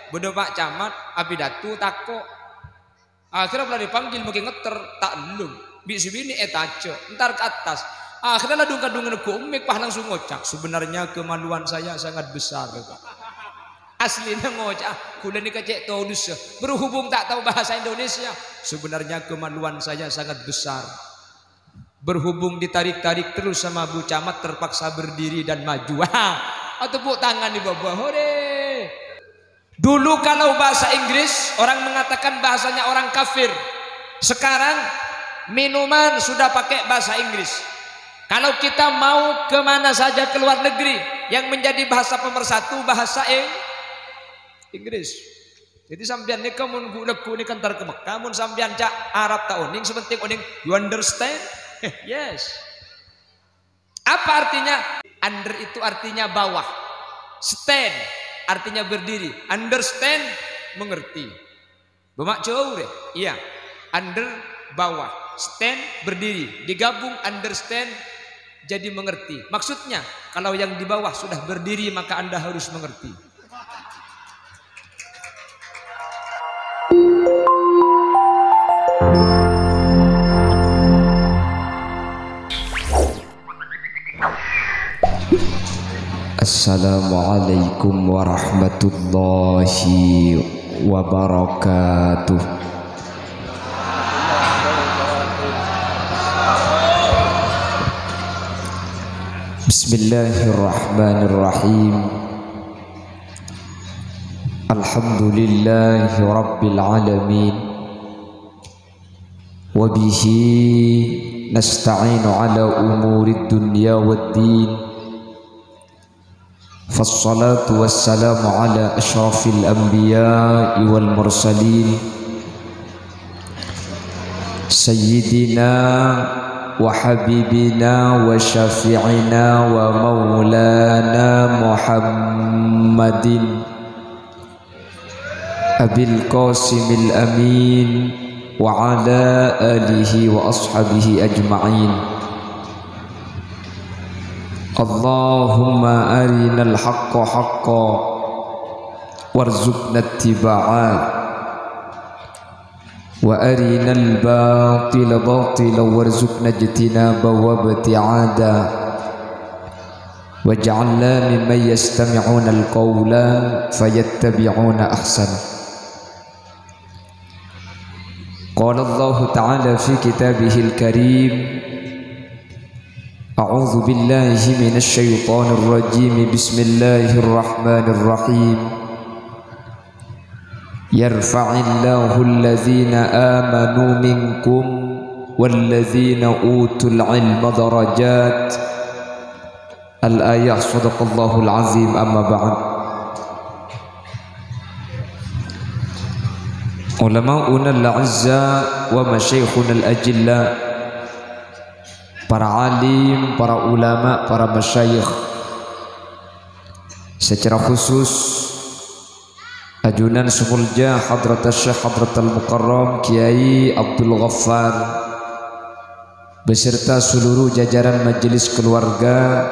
Bodoh Pak Camat, api datu tako. Akhirnya pula dipanggil makin ngeter, tak belum. Bisi bini etace, ntar ke atas. Akhirnya lah kadung ku umik pah langsung ngocak. Sebenarnya kemaluan saya sangat besar. Aslinya ngocak, kuda ni kecek tahu dosa. Berhubung tak tahu bahasa Indonesia, sebenarnya kemaluan saya sangat besar. Berhubung ditarik-tarik terus sama Bu Camat, terpaksa berdiri dan maju. Atau tepuk tangan di bawah. Hore. Dulu kalau bahasa Inggris orang mengatakan bahasanya orang kafir. Sekarang minuman sudah pakai bahasa Inggris. Kalau kita mau kemana saja ke luar negeri, yang menjadi bahasa pemersatu bahasa Inggris. Jadi sambian ni kamu guleku ni kan tar ke Mekah, mun sambian cak Arab ta oning sepenting oning, you understand? Yes. Apa artinya? Under itu artinya bawah. Stand artinya berdiri. Understand mengerti. Bemak jauh deh. Iya. Under bawah. Stand berdiri. Digabung understand jadi mengerti. Maksudnya kalau yang di bawah sudah berdiri maka Anda harus mengerti. Assalamualaikum warahmatullahi wabarakatuh. Bismillahirrahmanirrahim. Alhamdulillahi rabbil alamin. Wabihi nasta'inu ala umurid dunya waddin. Fassalatu wassalamu ala ashrafil anbiya'i wal mursalin Sayyidina wa habibina wa syafi'ina wa maulana Muhammadin Abil Qasimil Amin wa ala alihi wa ashabihi ajma'in. Allahumma arinal haqqa haqqa warzuqna ittiba'ah wa arinal batila batila warzuqna ijtinaba wa ibti'ada waj'alna mimman yastami'una al-qawla fayattabi'una ahsana. Qala Allah ta'ala fi kitabihil karim, A'udzu billahi minasy syaithanir rajim. Bismillahirrahmanirrahim. Yarfa'illahu alladhina amanu minkum walladhina utul ilma darajat. Al-ayah. Shadaqallahul azim. Amma ba'd. Ulama'una al-'azza wa masyaikhuna al-ajilla, para alim, para ulama, para masyayikh, secara khusus ajunan Sumulja Hadrat Syekh Hadratul Mukarram Kiai Abdul Ghaffar beserta seluruh jajaran majelis keluarga,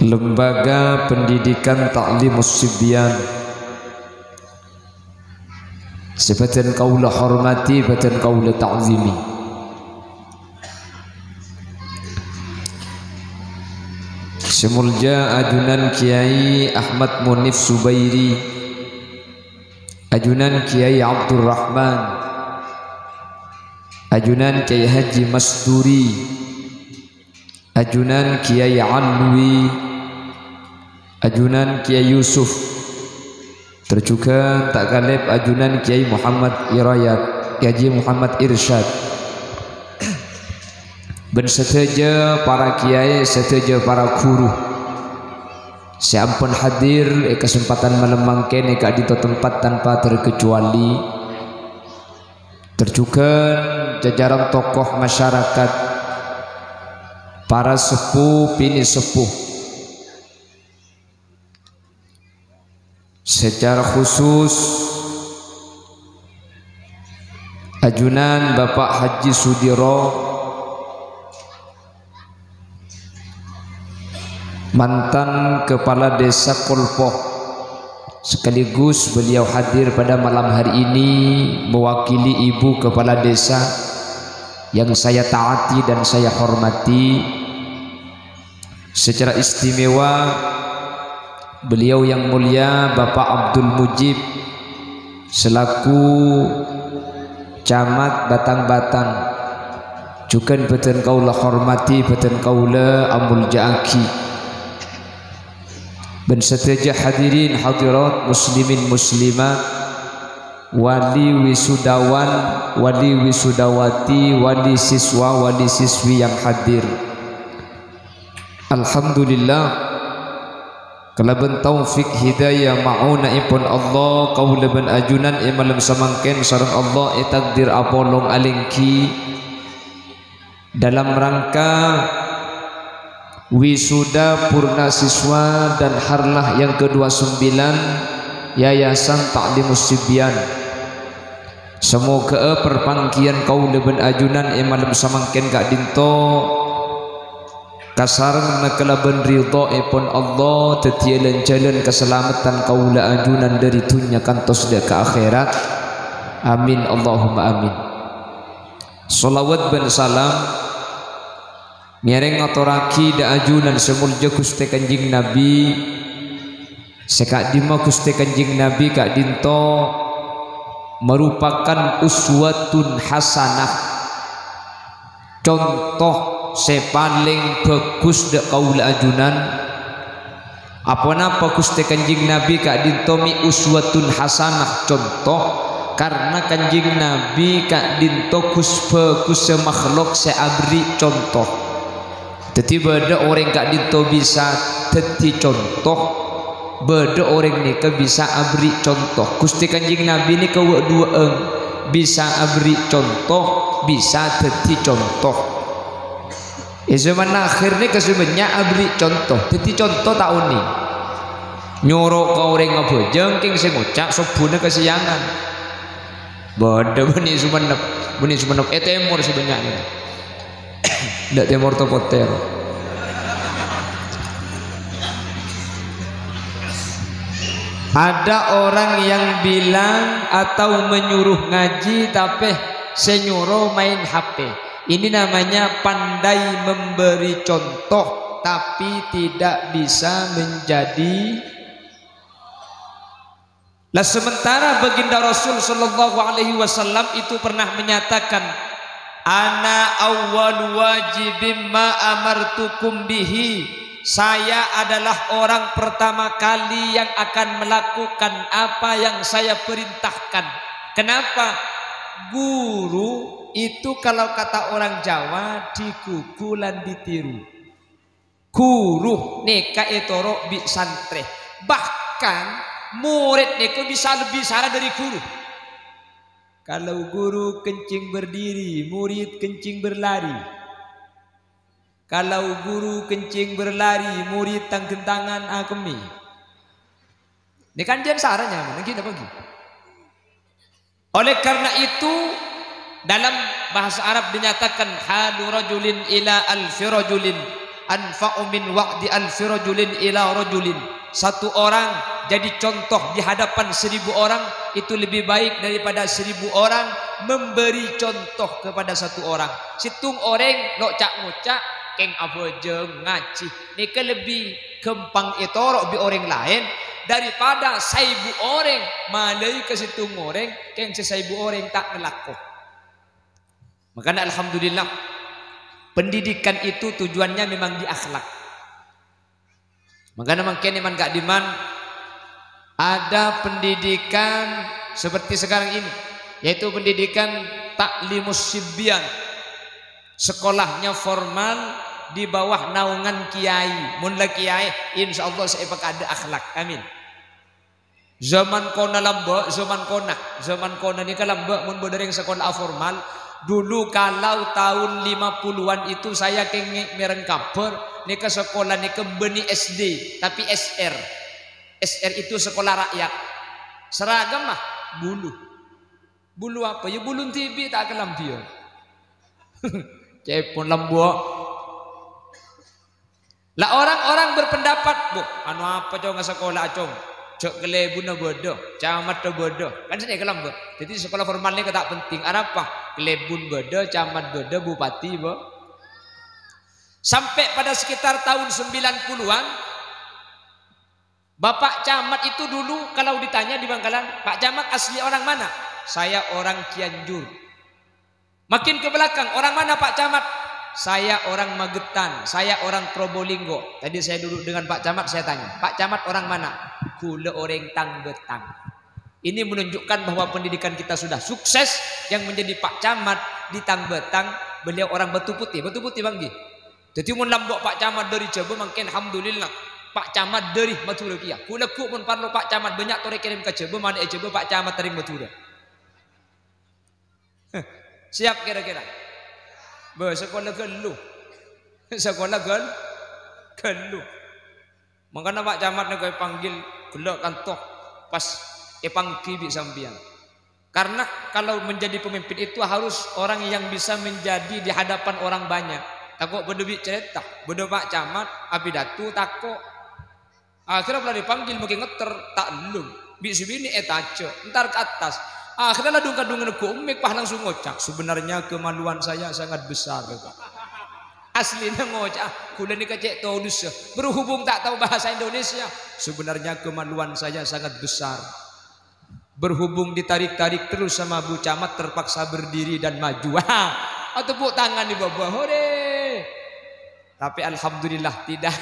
Lembaga Pendidikan Ta'limus Sibyan, sebatan kaula hormati, batan kaula ta'zimi. Semulja ajunan Kiai Ahmad Munif Subairi, ajunan Kiai Abdul Rahman, ajunan Kiai Haji Masduri, ajunan Kiai Alwi, ajunan Kiai Yusuf, terjuga tak kalib ajunan Kiai Muhammad Irayat, Kiai Muhammad Irsyad, ben seteja para kiai, seteja para guru sampun hadir kesempatan malam mangkene ka di tempat tanpa terkecuali, terjuga jajaran tokoh masyarakat, para sepuh bini sepuh, secara khusus ajunan Bapak Haji Sudiro mantan Kepala Desa Kolpoh, sekaligus beliau hadir pada malam hari ini mewakili Ibu Kepala Desa yang saya taati dan saya hormati. Secara istimewa beliau yang mulia Bapak Abdul Mujib selaku Camat Batang-Batang, juga beten kaula hormati, beten kaula amul jaaki, dan seteja hadirin hadirat muslimin muslimat, wali wisudawan, wali wisudawati, wali siswa, wali siswi yang hadir. Alhamdulillah, kalaban taufik hidayah ma'una ipun Allah kaulaban ajunan imalam samangken sareng Allah takdir apolong alingki dalam rangka wisuda purna siswa dan harlah yang ke-29 Yayasan Ta'limus Sibyan. Semoga perpangkian kaulaban ajunan imalam samangken Kak Dinto kasarang nakalaban ridho ipun Allah tetialan jalan keselamatan kaula ajunan dari dunia kantos dia ke akhirat. Amin Allahumma amin. Salawat dan salam miring aturaki da ajunan semulja Gusti Kanjeng Nabi sekadima Gusti Kanjeng Nabi Kak Dinto merupakan uswatun hasanah, contoh sepaling bagus dak kaula ajunan. Apa napa Gusti Kanjeng Nabi Kak Dinto mi uswatun hasanah contoh karena Kanjeng Nabi Kak Dinto kus bagus makhluk seabri contoh. Jadi beda orang Kak Dinto bisa jadi contoh, beda orang ni ke bisa abri contoh. Gusti Kanjeng Nabi ni kedua bisa abri contoh, bisa jadi contoh. Zaman akhir ni kesebenarnya abri contoh, jadi contoh tahun ni nyuruh kau orang ngabojeng king sing ngucap sobune kesiangan bodoh bani sumenep temur sebenarnya ndak temur topoter. Ada orang yang bilang atau menyuruh ngaji tapi senyuruh main HP. Ini namanya pandai memberi contoh tapi tidak bisa menjadi. Lah sementara baginda Rasul sallallahu alaihi wasallam itu pernah menyatakan, ana awwal wajibim ma amartukum bihi, saya adalah orang pertama kali yang akan melakukan apa yang saya perintahkan. Kenapa? Guru itu kalau kata orang Jawa dikukulan ditiru. Guru neka etoro bi santre, bahkan murid neko bisa lebih salah dari guru. Kalau guru kencing berdiri, murid kencing berlari. Kalau guru kencing berlari, murid tanggentangan akemi. Ini kan dia saranya, mana kita bagi. Oleh karena itu dalam bahasa Arab dinyatakan halu rajulin ila alfi rajulin anfa'u min wa'di alfi rajulin ila rajulin. Satu orang jadi contoh di hadapan 1000 orang itu lebih baik daripada 1000 orang memberi contoh kepada satu orang. Situng orang ngocak ngocak keng abojeng ngaji nika lebih gampang itorok bi orang lain daripada 1000 orang malai ke situng orang keng 1000 orang tak melaku. Makanya alhamdulillah pendidikan itu tujuannya memang di akhlak. Makanya makin iman gak diman ada pendidikan seperti sekarang ini, yaitu pendidikan Ta'limus Sibyan. Sekolahnya formal di bawah naungan kiai. Munlah kiai, insya Allah saya pakai ada akhlak. Amin. Zaman kona lamba, zaman kona ni kan lamba mun bodering sekolah formal. Dulu kalau tahun 50-an itu saya kengek mereng kabar ni ke sekolah ni ke beni SD tapi SR. SR itu sekolah rakyat. Seragam mah bulu. Bulu apa? Ya bulu TV tak kelam dia. Cepon lambo. Lah orang-orang berpendapat, bu, anu apa coba nggak sekolah acong, cok kelebun bodoh, camat bodoh, kan saya kelam bu. Jadi sekolah formalnya tak penting. Ada apa? Kelebun bodoh, camat bodoh, bupati bu. Sampai pada sekitar tahun 90-an, Bapak Camat itu dulu kalau ditanya di Bangkalan, Pak Camat asli orang mana? Saya orang Cianjur. Makin ke belakang, orang mana Pak Camat? Saya orang Magetan, saya orang Probolinggo. Tadi saya duduk dengan Pak Camat, saya tanya, Pak Camat orang mana? Kula orang Tangbetang. Ini menunjukkan bahwa pendidikan kita sudah sukses. Yang menjadi Pak Camat di Tangbetang, beliau orang Batu Putih Bang Ji. Jadi mun lambok Pak Camat dari Jawa makin alhamdulillah. Pak Camat dari Madura kia. Kula ku mun parlo Pak Camat banyak tore kirim ke Jawa, mana Jawa Pak Camat dari Madura. Siap kira-kira? Sekolah gelu. Sekolah gelu. Makanya Pak Camat nek panggil gelok kantor pas pangki bi sambian. Karena kalau menjadi pemimpin itu harus orang yang bisa menjadi di hadapan orang banyak. Takut berdebit cerita, bodoh Pak Camat, abidatu takut. Akhirnya pula dipanggil makin ngeter, tak belum. Bisi bini etace, ntar ke atas. Akhirnya ladung-kadungan komik pah langsung ngocak. Sebenarnya kemaluan saya sangat besar. Aslinya ngocak. Kula ni kecek tahu Indonesia. Berhubung tak tahu bahasa Indonesia. Sebenarnya kemaluan saya sangat besar. Berhubung ditarik-tarik terus sama Bu Camat terpaksa berdiri dan maju. Tepuk tangan di bawah. Hore. Tapi alhamdulillah tidak.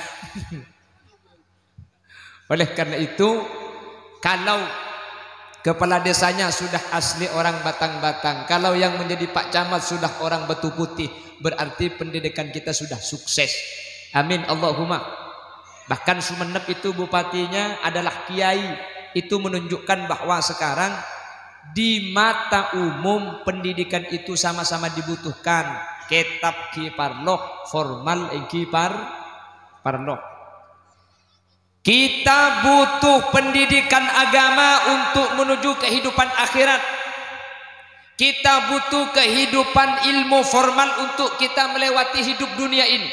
Oleh karena itu, kalau kepala desanya sudah asli orang Batang-Batang, kalau yang menjadi Pak Camat sudah orang Batu Putih, berarti pendidikan kita sudah sukses. Amin Allahumma. Bahkan Sumenep itu bupatinya adalah kiai. Itu menunjukkan bahwa sekarang di mata umum pendidikan itu sama-sama dibutuhkan. Kitab kiparlok, formal kiparlok. Kita butuh pendidikan agama untuk menuju kehidupan akhirat. Kita butuh kehidupan ilmu formal untuk kita melewati hidup dunia ini.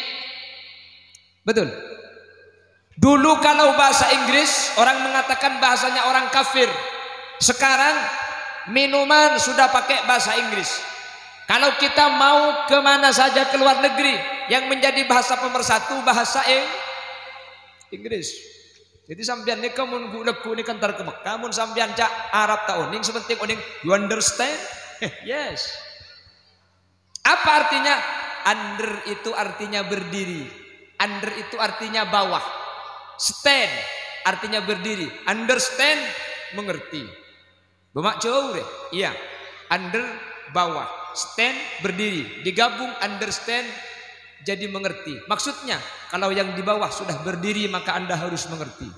Betul. Dulu kalau bahasa Inggris orang mengatakan bahasanya orang kafir. Sekarang minuman sudah pakai bahasa Inggris. Kalau kita mau kemana saja ke luar negeri, yang menjadi bahasa pemersatu bahasa Inggris. Jadi sambian ni kamu gulaku ni kantar ke Mekah, mun sambian cak Arab ta oning sepenting oning, you understand? Yes. Apa artinya? Under itu artinya berdiri. Under itu artinya bawah. Stand artinya berdiri. Understand mengerti. Bemak jauh deh. Iya. Under bawah. Stand berdiri. Digabung understand jadi mengerti. Maksudnya kalau yang di bawah sudah berdiri maka Anda harus mengerti.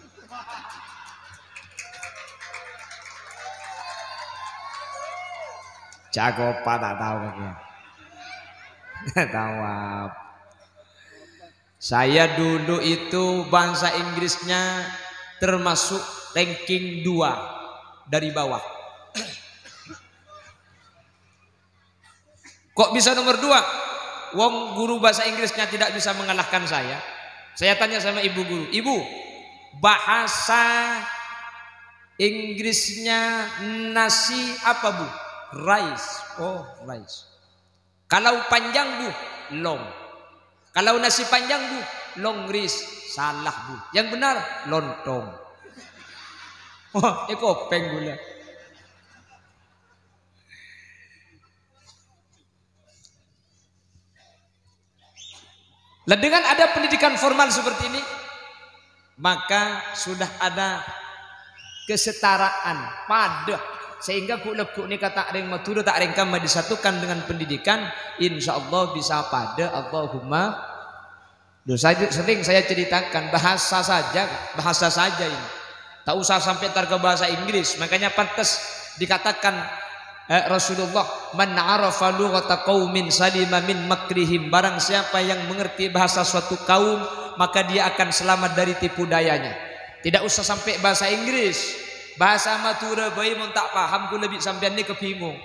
Jago tak tahu ya. Tahu. Saya dulu itu bahasa Inggrisnya termasuk ranking 2 dari bawah. Kok bisa nomor 2? Wong guru bahasa Inggrisnya tidak bisa mengalahkan saya. Saya tanya sama ibu guru, ibu bahasa Inggrisnya nasi apa bu? Rice. Oh rice. Kalau panjang bu, long. Kalau nasi panjang bu, long rice. Salah bu. Yang benar lontong. Wah, kopeng gula. Lah dengan ada pendidikan formal seperti ini, maka sudah ada kesetaraan pada sehingga kulek ni kata ring Madura tak ring kama disatukan dengan pendidikan, insya Allah bisa pada Allahumma. Sering saya ceritakan bahasa saja ini, tak usah sampai ntar ke bahasa Inggris. Makanya pantas dikatakan Rasulullah, man arafa lughata qaumin salima min makrihim, barang siapa yang mengerti bahasa suatu kaum maka dia akan selamat dari tipu dayanya. Tidak usah sampai bahasa Inggris, bahasa Madura bayi mun tak paham ku lebih sampean ni kebingung.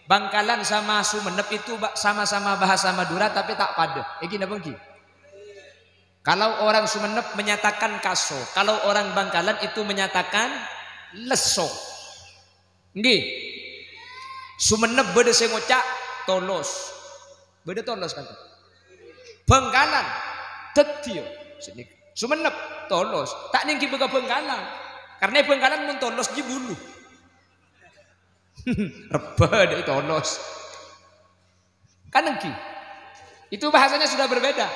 Bangkalan sama Sumenep itu sama-sama bahasa Madura tapi tak pada. Iki napa iki? Kalau orang Sumenep menyatakan kaso, kalau orang Bangkalan itu menyatakan leso. Nggih. Sumenep beda sing ngocak tolos. Beda tolos kan. Bangkalan tetio. Sumenep tolos. Tak ningki bega Bangkalan. Karena Bangkalan mun tolos dibulu. Reba deh tolos. Kan nengki. Itu bahasanya sudah berbeda.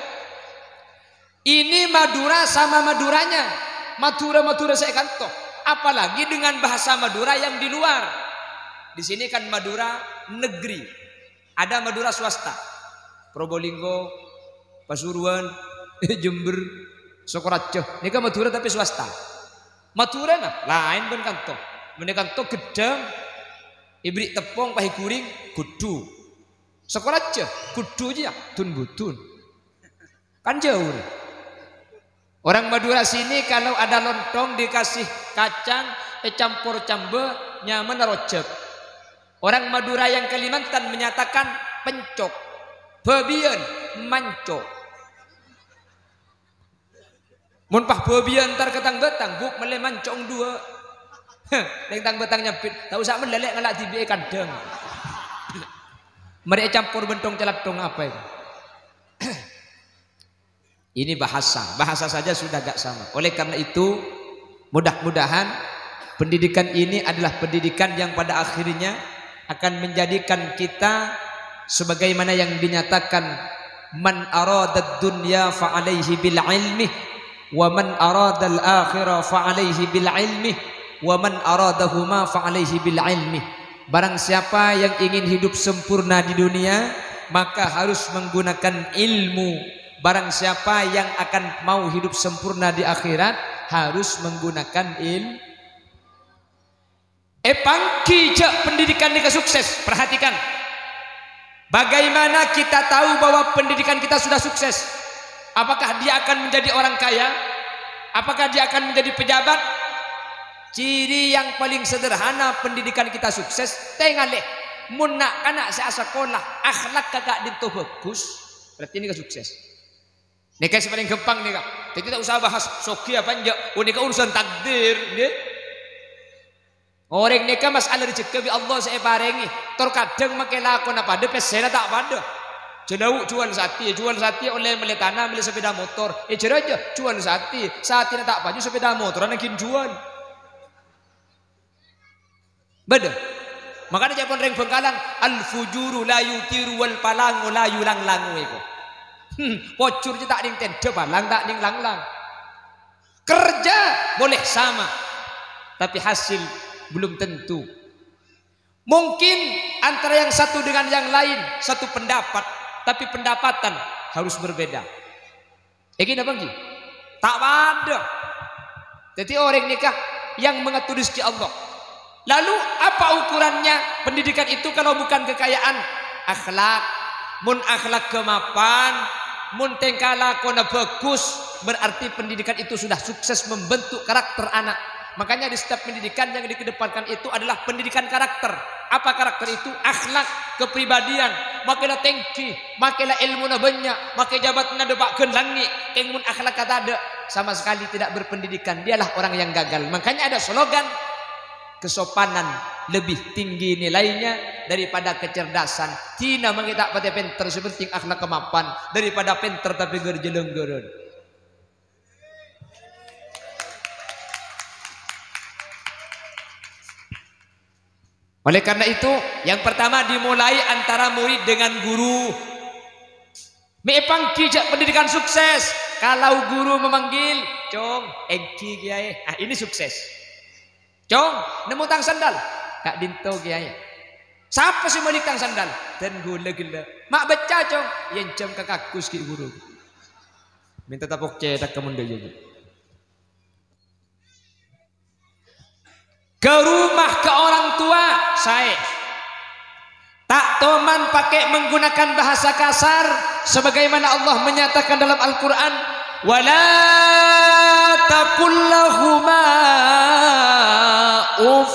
Ini Madura sama Maduranya. Madura saya kantor. Apalagi dengan bahasa Madura yang di luar. Di sini kan Madura negeri. Ada Madura swasta. Probolinggo, Pasuruan, Jember, Sokorajo. Ini kan Madura tapi swasta. Madura nah, lain pun kantor. Menekan to gedang, ibrik tepung, pahi kuring, kudu. Sokorajo, kudu aja, tun butun. Kan jauh. Orang Madura sini kalau ada lontong dikasih kacang, campur cambe, nyaman rojek. Orang Madura yang Kalimantan menyatakan pencok, babian, mancok. Mun pah babian ntar ketang betang, buk mele mancong dua. Tentang betang nyapit, tak usah melelek ngelak tibi kandang. Mereka campur bentong celatong apa itu? Ini bahasa saja sudah gak sama. Oleh karena itu mudah-mudahan pendidikan ini adalah pendidikan yang pada akhirnya akan menjadikan kita sebagaimana yang dinyatakan man aradad dunya fa alaihi bil ilmi wa man aradal akhirah fa alaihi bil ilmi wa man aradahuma fa alaihi bil ilmi. Barang siapa yang ingin hidup sempurna di dunia maka harus menggunakan ilmu. Barang siapa yang akan mau hidup sempurna di akhirat harus menggunakan pangki pendidikan ini sukses. Perhatikan bagaimana kita tahu bahwa pendidikan kita sudah sukses. Apakah dia akan menjadi orang kaya? Apakah dia akan menjadi pejabat? Ciri yang paling sederhana pendidikan kita sukses tengaleh mun nak anak saya sekolah akhlak kagak dintu bagus berarti ini sukses. Nikah paling gampang nih kak. Jadi tidak usah bahas soki apa enggak. Nikah urusan takdir. Nih. Orang nikah masalah rezeki bi Allah saya paringi. Terkadang makai lakon apa ada pesena tak pada. Jauh jual sati oleh beli tanah beli sepeda motor. Cerah aja jual sati tak baju sepeda motor nakin jual. Beda. Makanya jangan reng Bangkalan al fujuru la yutiru wal palangu la yulang langu itu. Pocur tak ning tenda balang tak ning lang-lang. Kerja boleh sama tapi hasil belum tentu. Mungkin antara yang satu dengan yang lain satu pendapat tapi pendapatan harus berbeda. Gini apa Ki? Tak ada. Jadi orang nikah yang mengatur rezeki Allah. Lalu apa ukurannya pendidikan itu kalau bukan kekayaan? Akhlak. Mun akhlak kemapan, mun tingkah lakona bagus, berarti pendidikan itu sudah sukses membentuk karakter anak. Makanya di setiap pendidikan yang dikedepankan itu adalah pendidikan karakter. Apa karakter itu? Akhlak, kepribadian. Makilah tengki, makilah ilmu na banyak, makai jabatan na debakkeun langit. Mun akhlak kata ada sama sekali tidak berpendidikan, dialah orang yang gagal. Makanya ada slogan kesopanan lebih tinggi nilainya daripada kecerdasan. Tina mengita pada pinter sepenting akhlak kemapan daripada pinter tapi gerjelenggeran. Oleh karena itu yang pertama dimulai antara murid dengan guru. Mepang kijak pendidikan sukses. Kalau guru memanggil, "Cong, engki kiai." Ah, ini sukses. "Cong, nemu tang sandal." Kak Dinto kiai. Siapa sih balik tang sandal? Dan gula-gula. Mak baca Cong, yang jam kakakus ki guru. Minta tapok cetak ke munda juga. Ke rumah ke orang tua, saya tak toman pakai menggunakan bahasa kasar sebagaimana Allah menyatakan dalam Al-Qur'an, "Wala taqullahuma uff."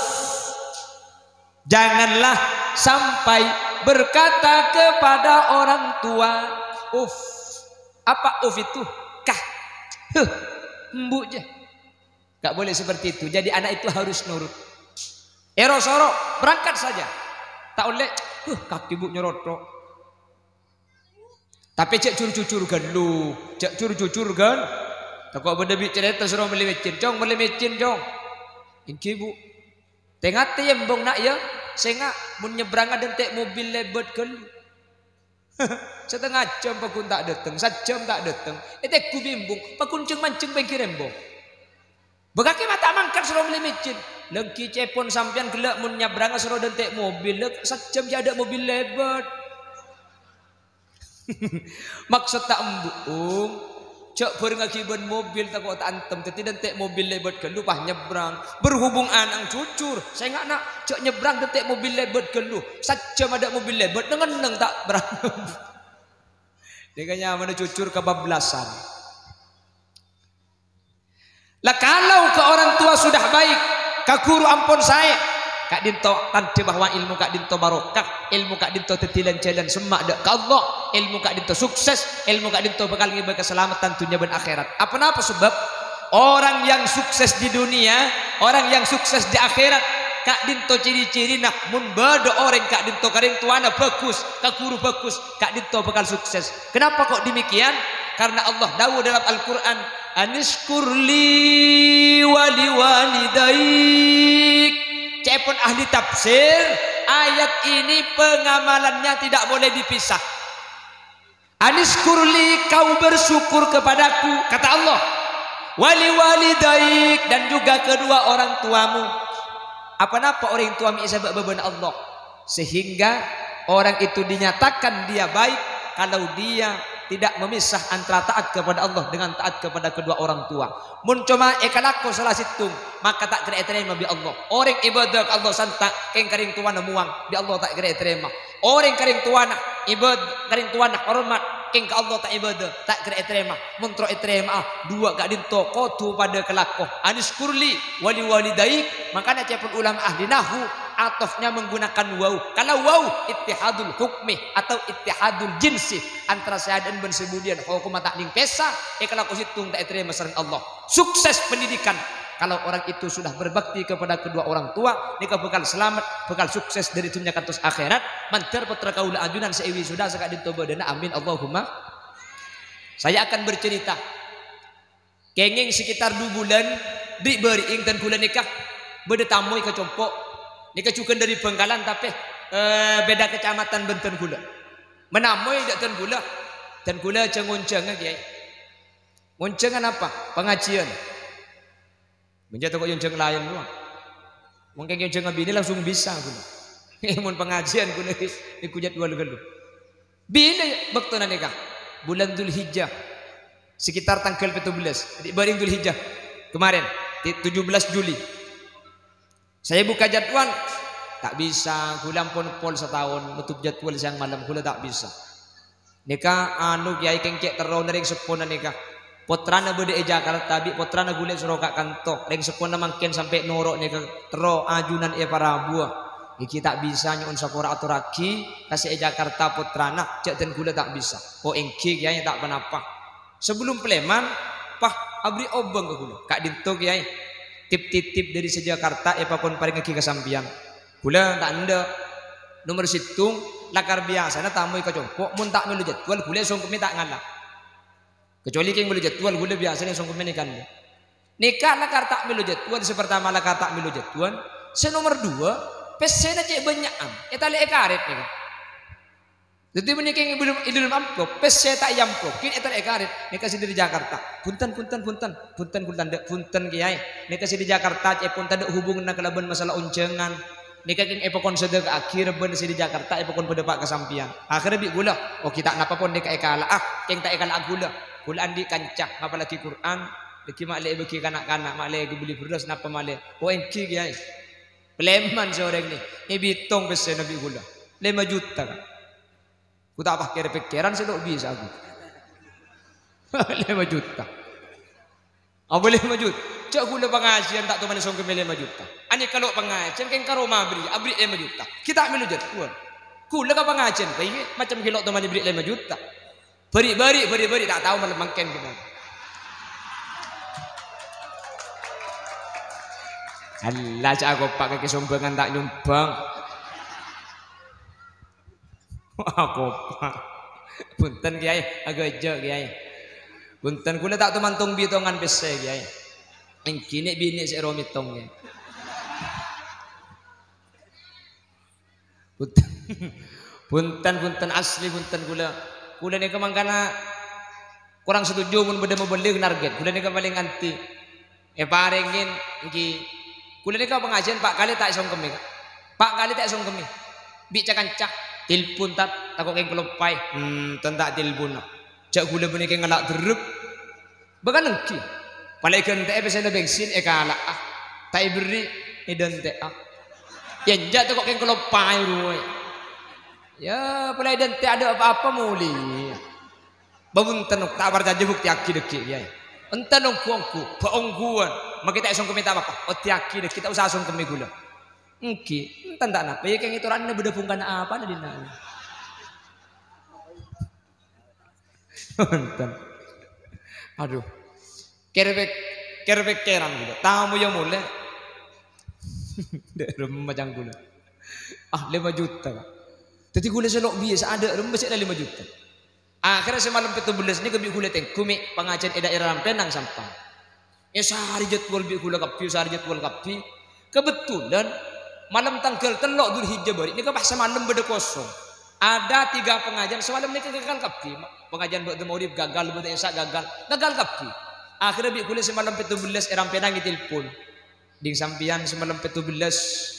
Janganlah sampai berkata kepada orang tua uff. Apa uff itu? Kah. Huh, embuk je. Gak boleh seperti itu. Jadi anak itu harus nurut. Soro berangkat saja. Tak boleh kaki bu nyerotok. Tapi cek cur-cur kan lu. Cek cur-cur kan. Tak kau benda bicara terserah beli mecin. Jong beli mecin jong. Inki bu. Tengah tembong nak ya. Sehingga mun nyebrang dan tek mobil lebat kan. Setengah jam pakun tak datang. 1 jam tak datang. Tek ku bimbung. Pakun ceng manceng bengki rembong. Begaki mata mangkat suruh beli mecin. Lengki cepon sampian gelak mun nyabrang suruh dan tek mobil. 1 jam je ada mobil lebat. Maksud tak embung. Cok berengakiban mobil tak kau tak antem. Tapi dan tek mobil lebat ke lu pah nyebrang. Berhubung anang cucur. Saya nggak nak cok nyebrang dan tek mobil lebat ke lu. 1 jam ada mobil lebat. Neng tak berang. Dia kayaknya mana cucur kebablasan. Lah kalau ke orang tua sudah baik, kak guru ampun saya, kak dinto tante bahwa ilmu kak dinto barokah, ilmu kak dinto tetilan jalan semak dak ka Allah, ilmu kak dinto sukses, ilmu kak dinto bakal ngibah keselamatan dunia dan akhirat. Apa sebab orang yang sukses di dunia, orang yang sukses di akhirat, kak dinto ciri-ciri nak mun bado orang kak dinto karing tuana bagus, kak guru bagus, kak dinto bakal sukses. Kenapa kok demikian? Karena Allah dawuh dalam Al-Qur'an, Anishkurli wali walidaik. Cepon ahli tafsir, ayat ini pengamalannya tidak boleh dipisah. Anishkurli, kau bersyukur kepadaku, kata Allah. Wali walidaik, dan juga kedua orang tuamu. Apa-apa orang tua mi'isabak beban Allah. Sehingga orang itu dinyatakan dia baik kalau dia tidak memisah antara taat kepada Allah dengan taat kepada kedua orang tua. Mun cuma ekalako salah situng, maka tak kira terima bi Allah. Orang ibadah ke Allah santak keng karing tuana muang, bi Allah tak kira terima. Orang karing tuana ibadah, karing tuana hormat, keng ke Allah tak ibadah, tak kira terima. Mun tro terima dua gak dinto kotu pada kelako. Aniskurli wali walidaik, makanya cepet ulama ahli nahu atofnya menggunakan waw. Kalau waw ittihadul hukmi atau ittihadul jinsi antara saya dan bensebudian hukum tak ning pesa kalau aku situng tak terima sareng Allah. Sukses pendidikan kalau orang itu sudah berbakti kepada kedua orang tua, nikah bekal selamat, bekal sukses dari dunia kantos akhirat. Mantar putra kaula ajunan seiwi sudah sekak ditobadana, amin Allahumma. Saya akan bercerita kenging sekitar 2 bulan di beri dan bulan nikah beda tamu ke compok. Nikah cukan dari Bengkalan tapi beda kecamatan Benten gula. Menamoy dak ten gula. Dan gula cenguncengan kiai. Nguncengan apa? Pengajian. Menjadi kok yunceng lain doang. Mungkin yunceng bini langsung bisa gula. Mun pengajian gula ikujat dua gelu. Bini bektona nikah bulan Dzulhijjah. Sekitar tanggal 17 di baring Dzulhijjah. Kemarin 17 Juli. Saya buka jadwal tak bisa, gula pol setahun nutup jadwal siang malam gula tak bisa. Nikah anu kiai kengkek terus ring sepona nikah. Potrana bede Jakarta bi potrana gule suroka kantok ring sepona mangken sampai norok nikah terus ajunan para buah. Iki tak bisa nyun sapora aturaki kasih Jakarta potrana cek dan gula tak bisa. Oh engki kiai tak kenapa. Sebelum Pleman pah abri obeng ke gula. Kak dinto kiai tip-tip dari sejakarta pakon paling ke kesampian gula tak anda nomor situng lakar biasa na tamu ke compok mun tak melu jadwal gula songkem tak ngalah kecuali keng melu jadwal gula biasa ni songkem ni kan nikah lakar tak melu jadwal sepertama lakar tak melu jadwal senomor 2 pesena cek banyak etale ekaret ni kan jadi menikah belum idul amplop pes tak amplop kin etal ekaret nikah di Jakarta punten kiai nikah di Jakarta epon tanda hubungan nak kelaban masalah uncengan nikah kin epokon sedek akhir ben di Jakarta epokon pada pak kesampian akhirnya bi gula oh kita napa pon nikah ekala keng tak ekala gula andi kancah apalagi Quran deki male beki kanak-kanak male beli beras napa male oh engki kiai Pleman seorang ni bitong pes nabi gula 5 juta kan. Ku tak pakai pikiran saya tak bisa aku. 5 juta. Boleh 5 juta. Cak gula pengajian tak tahu mana songkem 5 juta. Ani kalau pengajian kan karo abri 5 juta. Kita ambil jadwal. Gula ka pengajian macam kilok teman beri 5 juta. Beri tak tahu mana mangken gimana. Alah cak aku pakai kesumbangan tak nyumbang. Aku pak. Punten kiai, agak jauh kiai. Punten kula tak tumantung bitongan bese kiai. Engkine bini si romitong kiai. Punten, punten asli punten kula ni kemangkana kurang setuju mun beda membeli target. Kula ni paling anti. Parengin iki. Kula ni pengajian Pak kali tak isong kemi. Pak kali tak isong kemi. Bicara kancak tilpun tak takut keng kelopai. Tentak tilpun. Cak kula bini keng ngelak derep. Bahkan engki. Palai kente pesen bensin kalah ah. Tak beri idente ah. Ya jat kok keng kelopai ruwe. Ya palai idente ada apa-apa muli. Babun tenuk tak berjanji bukti aki deki ya. Enten ongku baongguan. Makita isong kemi tak apa. Oti aki deki kita usah isong kemi gula. Engki, enten tak napa ya keng itu ranne beda pungkan apa na dina. Enten. Aduh. Kerbek keran gula. Tamu yang mulai. Dek rumah macam gula. 5 juta. Jadi gula selok biasa ada rumah cek 5 juta. Akhirnya semalam 17 ni kebi gula teng kumi pengajian daerah Rampenang sampang. Ya sehari jadwal bi gula kapi, sehari jadwal kapi. Kebetulan malam tanggal telok Dzulhijjah bari ni pas semalam beda kosong. Ada 3 pengajian semalam ni gagal kapi. Pengajian buat Maulid gagal, buat Isya gagal kapi. Akhirnya bi gula semalam 17 Rampenang ditelepon. Ding sampian semalam 17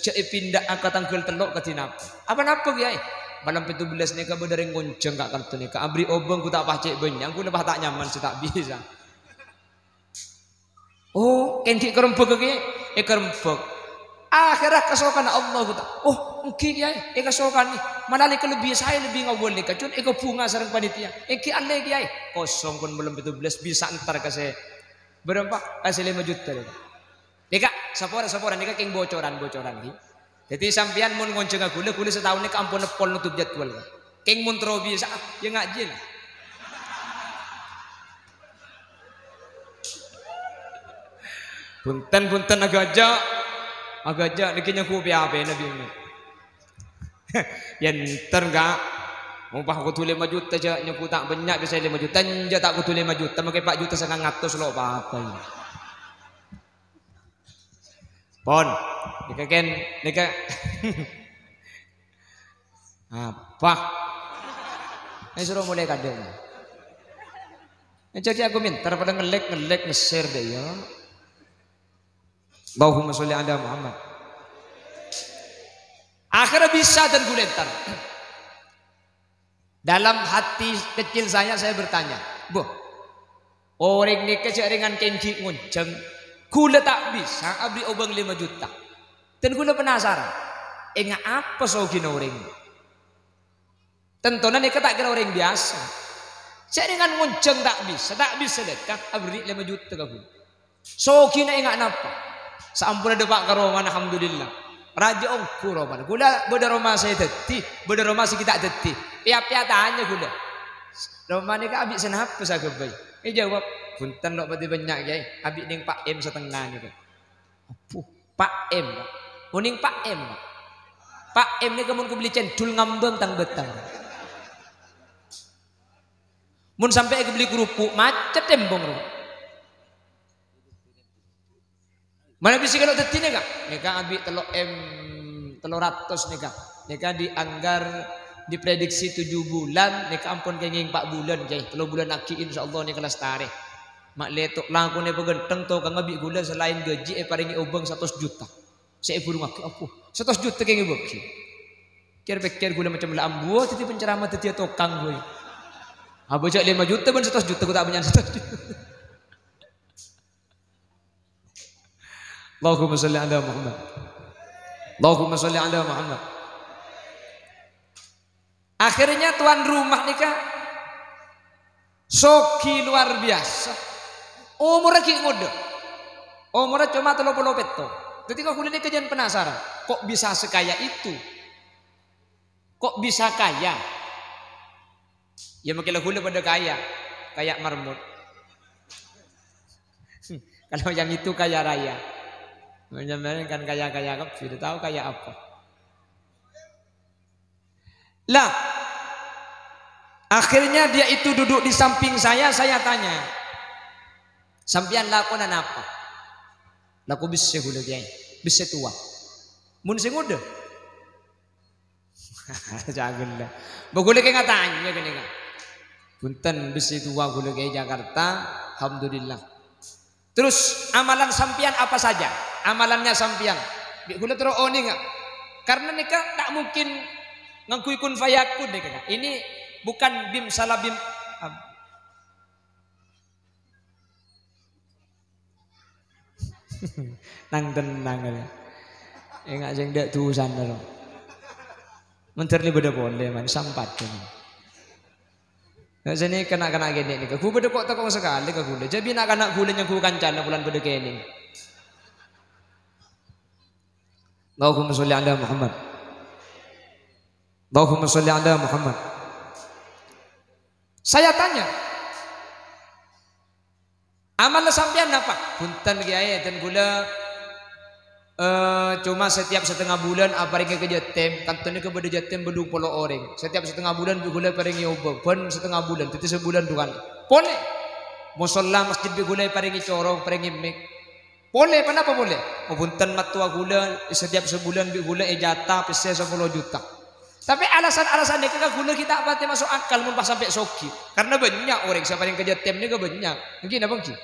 cek pindah angkat tanggal telok ke tinap. Apa napa kiai? Malam 17 ni ka bedering gonceng kak kartu ni ka abri obeng ku tak pacek benyang ku lebah tak nyaman si tak bisa. Oh, kendi kerempek ke kerempek. Akhirnya kesokan Allah ku tak. Oh, engki kiai, kesokan ni. Manali ke lebih saya lebih ngawul ni ka cun bunga sareng panitia. Engki ale kiai. Kosong pun belum 17 bisa entar ka saya. Berapa? Kasih 5 juta. Nika, sapora nika keng bocoran ki. Jadi sampean mun ngonceng gula setahun ni kampun nepol nutup jadwal. Keng mun trobi sa ya ngaji lah. Punten agak aja niki nyaku apa nabi ini. Yen ter enggak umpah aku tulis 5 juta aja nyaku tak banyak bisa 5 juta aja tak aku tulis 5 juta makai 4 juta 900 lo apa ini. Pon, nika apa? Ini suruh mulai kadang. Jadi aku minta pada ngelek nge-share deh ya. Allahumma sholli ala Muhammad. Akhirnya bisa dan gulentar. Dalam hati kecil saya bertanya, boh, orang ni keceringan kenji ngunceng. Gula tak bisa abri obeng 5 juta. Dan gula penasaran. Enggak apa so gina orang. Tentunya ni tak kira orang biasa. Saya dengan ngunceng tak bisa dekat abri 5 juta ke gula. So gina enggak napa. Sampun ada Pak Karoman alhamdulillah. Raja ongku Roman. Gula beda Roma saya deti, beda Roma si kita deti. Pia-pia tanya gula. Roma ni ka abik senapa sa gebay. Jawab punten lo berarti banyak kiai. Abik ning Pak M setengah ni kan. Apuh, Pak M. Uning Pak M. Pak M ni kemun ku beli cendul ngambang tang betang. Mun sampai aku beli kerupuk macet tembong ro. Mana bisa kalau teti ni kak? Nika abik telok M 300 nika. Nika dianggar diprediksi 7 bulan, nika ampun kenging 4 bulan kiai. 3 bulan aki insyaallah nika lestari. Mak letok langku ni pegenteng to kang ngabik gula selain gaji paringi obeng 100 juta. Saya burung aku apa? 100 juta keng beki. Kir-kir gula macam lah ambu tadi penceramah tadi tokang gue. Abo jak 5 juta ben 100 juta ku tak punya 100 juta. Allahumma sholli ala Muhammad. Allahumma sholli ala Muhammad. Akhirnya tuan rumah nikah soki luar biasa. Umurnya ki muda. Umurnya cuma 30 peto. Ketika kuliah kejan penasaran, kok bisa sekaya itu? Kok bisa kaya? Ya makin kuliah pada kaya, kayak marmut. Kalau yang itu kaya raya. Menjamnya kan kaya-kaya sudah tahu kaya apa. Lah, akhirnya dia itu duduk di samping saya tanya, sampian lakonan apa? Laku bisa gula kiai, bisa tua. Mun sing udah. Jangan dah. Bagule kayak ngatanya gini kan. Punten bisa tua gula kiai Jakarta, alhamdulillah. Terus amalan sampian apa saja? Amalannya sampian. Gula terus oni enggak? Karena nikah tak mungkin ngakui kun fayakun deh kan. Ini bukan bim salah bim. Nang tenang ya. Enggak sing ndak tusan lho. Menteri beda boleh man sampat kan. Nah sini kena gini nih. Ku beda kok takong sekali ke gula. Jadi nak anak gula yang ku kancana bulan beda kene. Allahumma sholli ala Muhammad. Allahumma sholli ala Muhammad. Saya tanya, amal sampean apa? Punten kiai dan gula cuma setiap setengah bulan apa ringi ke Jatim, kantornya ke beda Jatim bedung polo orang. Setiap setengah bulan gula paringi ubah, pun setengah bulan, itu sebulan tuh kan. Boleh. Musola masjid gula paringi corong, paringi mik. Boleh, kenapa boleh? Punten matua gula setiap sebulan gula jatah pese 10 juta. Tapi alasan-alasan ini gula kita apa masuk akal mun pas sampai soki. Karena banyak orang siapa yang ke Jatim ini banyak. Mungkin apa sih?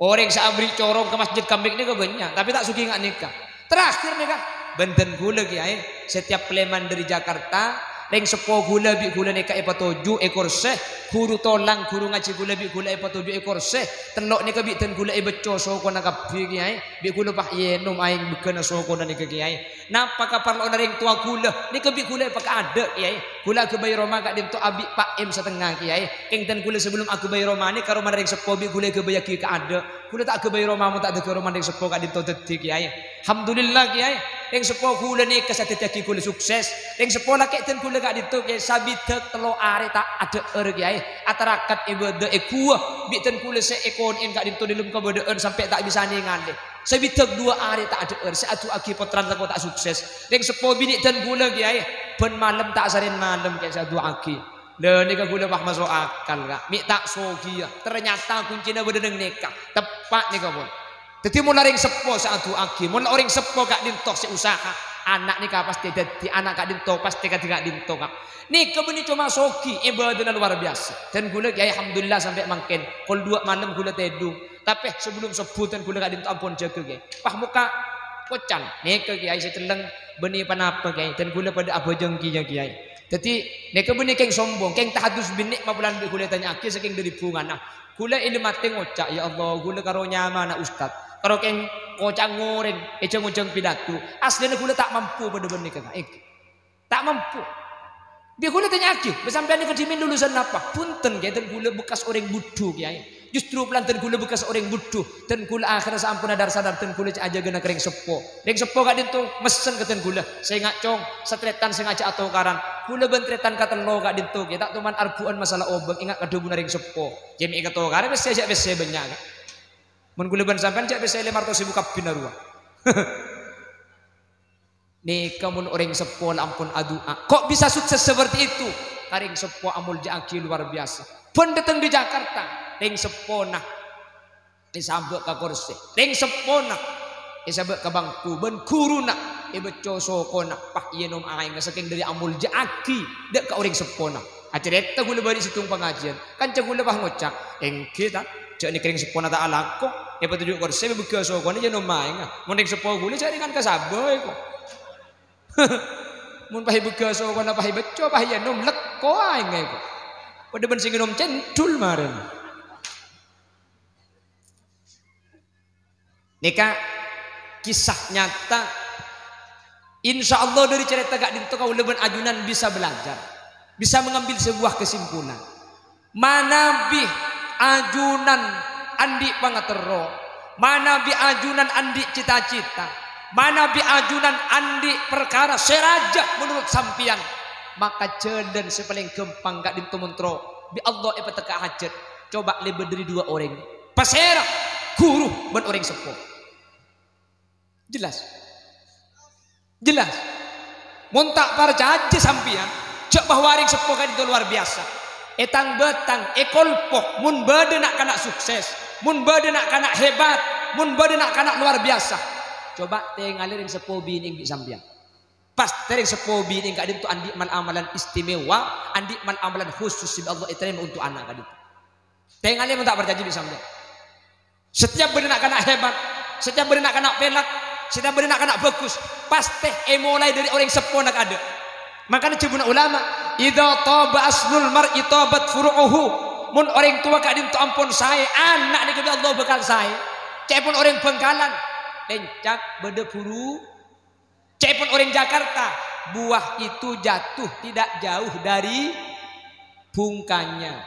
Orang seabri corong ke masjid kambing ini banyak. Tapi tak suki nggak nikah. Terakhir nikah. Benten gula kiai. Setiap pleman dari Jakarta. Reng sepo gula bi gula nikah epa 7 ekor seh. Guru tolang guru ngaji gula bi gula epa 7 ekor seh. Telok nikah bi ten gula beco soko nak kapi kiai. Bi gula pak yenom aing beken soko nak nikah kiai. Napa kaparlo na ring tua gula. Nikah bi gula epa ada kiai. Gula ke bayi Roma kak dim tu abi pak em setengah kiai. Keng ten gula sebelum aku bayi Roma ni karo ring sepo bi gula ke bayi ka ada. Gula tak ke bayi Roma mu tak ada ke Roma ring sepo kak dim tu detik kiai. Alhamdulillah kiai. Ring sepo gula nikah sateti gula sukses. Ring sepo nak ten gula kak dituk ya sabitek telo are tak ada kiai atarakat ibadah kuah biten kule se ekon en kak dituk dilum kabadaan sampai tak bisa ningali sabitek 2 are tak ada satu aki potran tak tak sukses ring sepo bini dan gula kiai ben malam tak sarin malam kayak satu aki le nikah gula bah masuk akal kak mi tak sogi ya ternyata kuncinya bedeng nikah tepat nikah pun jadi mulai ring sepo satu aki mulai orang sepo kak ditok si usaha anak nikah pasti jadi anak kak dinto pasti kak dinto kak nikah benih cuma soki ibadahnya luar biasa dan gula kiai alhamdulillah sampai makin kol 2 malam gula tedung tapi sebelum sebutan gula kak dinto ampun jaga kiai pah muka kocan nikah kiai seteleng benih panapa kiai dan gula pada apa jengki kiai jadi nikah benih keng sombong keng tahadus binik mabulan gula tanya aki saking dari bunga nah gula ini mati ngocak ya Allah gula karo nyama anak ustad karo keng kocak ngoreng ejeng-ejeng pidato aslinya gula tak mampu pada benih kakak tak mampu dia gula tanya aki sampai nikah dimin lulusan apa punten kiai dan gula bekas orang buduh kiai justru pelantan gula bekas orang buduh dan gula akhirnya sampun sadar dan gula aja gena kering sepo kak dinto mesen ke ten gula saya ngacong setretan saya ngajak atau karan gula bentretan kata lo kak dinto kita tuman arguan masalah obeng ingat kadung ring sepo jemi ingat atau karan biasa banyak mun gula ban sampean cak biasa 500.000 kapin narua nih kamu orang sepo ampun adua kok bisa sukses seperti itu karing sepo amul jaki luar biasa pun datang di Jakarta ring sepo nah disambut ke kursi ring sepo nah disambut ke bangku ben guru nak beco soko nak pak yenom aing saking dari amul jaki dek ke orang sepo nah acerita gula bari situng pengajian kan cak gula bah ngocak kita cak ni kering sepo na ta alak ko petunjuk kursi beco soko ni jenom aing mun ring sepo gula cak dengan kasaboy ko mun pahi begas so kana pahi beco pahi nom lek ko aing ko pada ben sing nom cendul maren nikah kisah nyata insya Allah dari cerita kak dinto kau leben ajunan bisa belajar bisa mengambil sebuah kesimpulan mana bi ajunan andi pangatero mana bi ajunan andi cita-cita mana bi ajunan andi perkara seraja menurut sampian maka jalan sepaling gampang gak dintumentro bi Allah teka hajat coba lebih dari 2 orang pasera guru ben orang sepo Jelas. Jelas. Mun tak percaya sampean, cek bahwa ring sepo itu luar biasa. Etang betang ekolpok mun bade nak kana sukses, mun bade nak kana hebat, mun bade nak kana luar biasa. Coba tengali ring sepo bining di sampean. Pas ring sepo bining kadin tu andi man amalan istimewa, andi man amalan khusus si Allah iterima untuk anak kadin. Tengali mun tak percaya di sampean. Setiap bade nak kana hebat, setiap bade nak kana pelak, setiap bade nak kana bagus, pasti mulai dari orang sepo nak ada. Makanya cebuna ulama, idza taba aslul mar'i tabat furu'uhu. Mun orang tua kadin tu ampun saya, anak ni kepada Allah bekal saya. Cek pun orang Bengkalan, lencak bede puru. Cek pun orang Jakarta, buah itu jatuh tidak jauh dari bungkanya.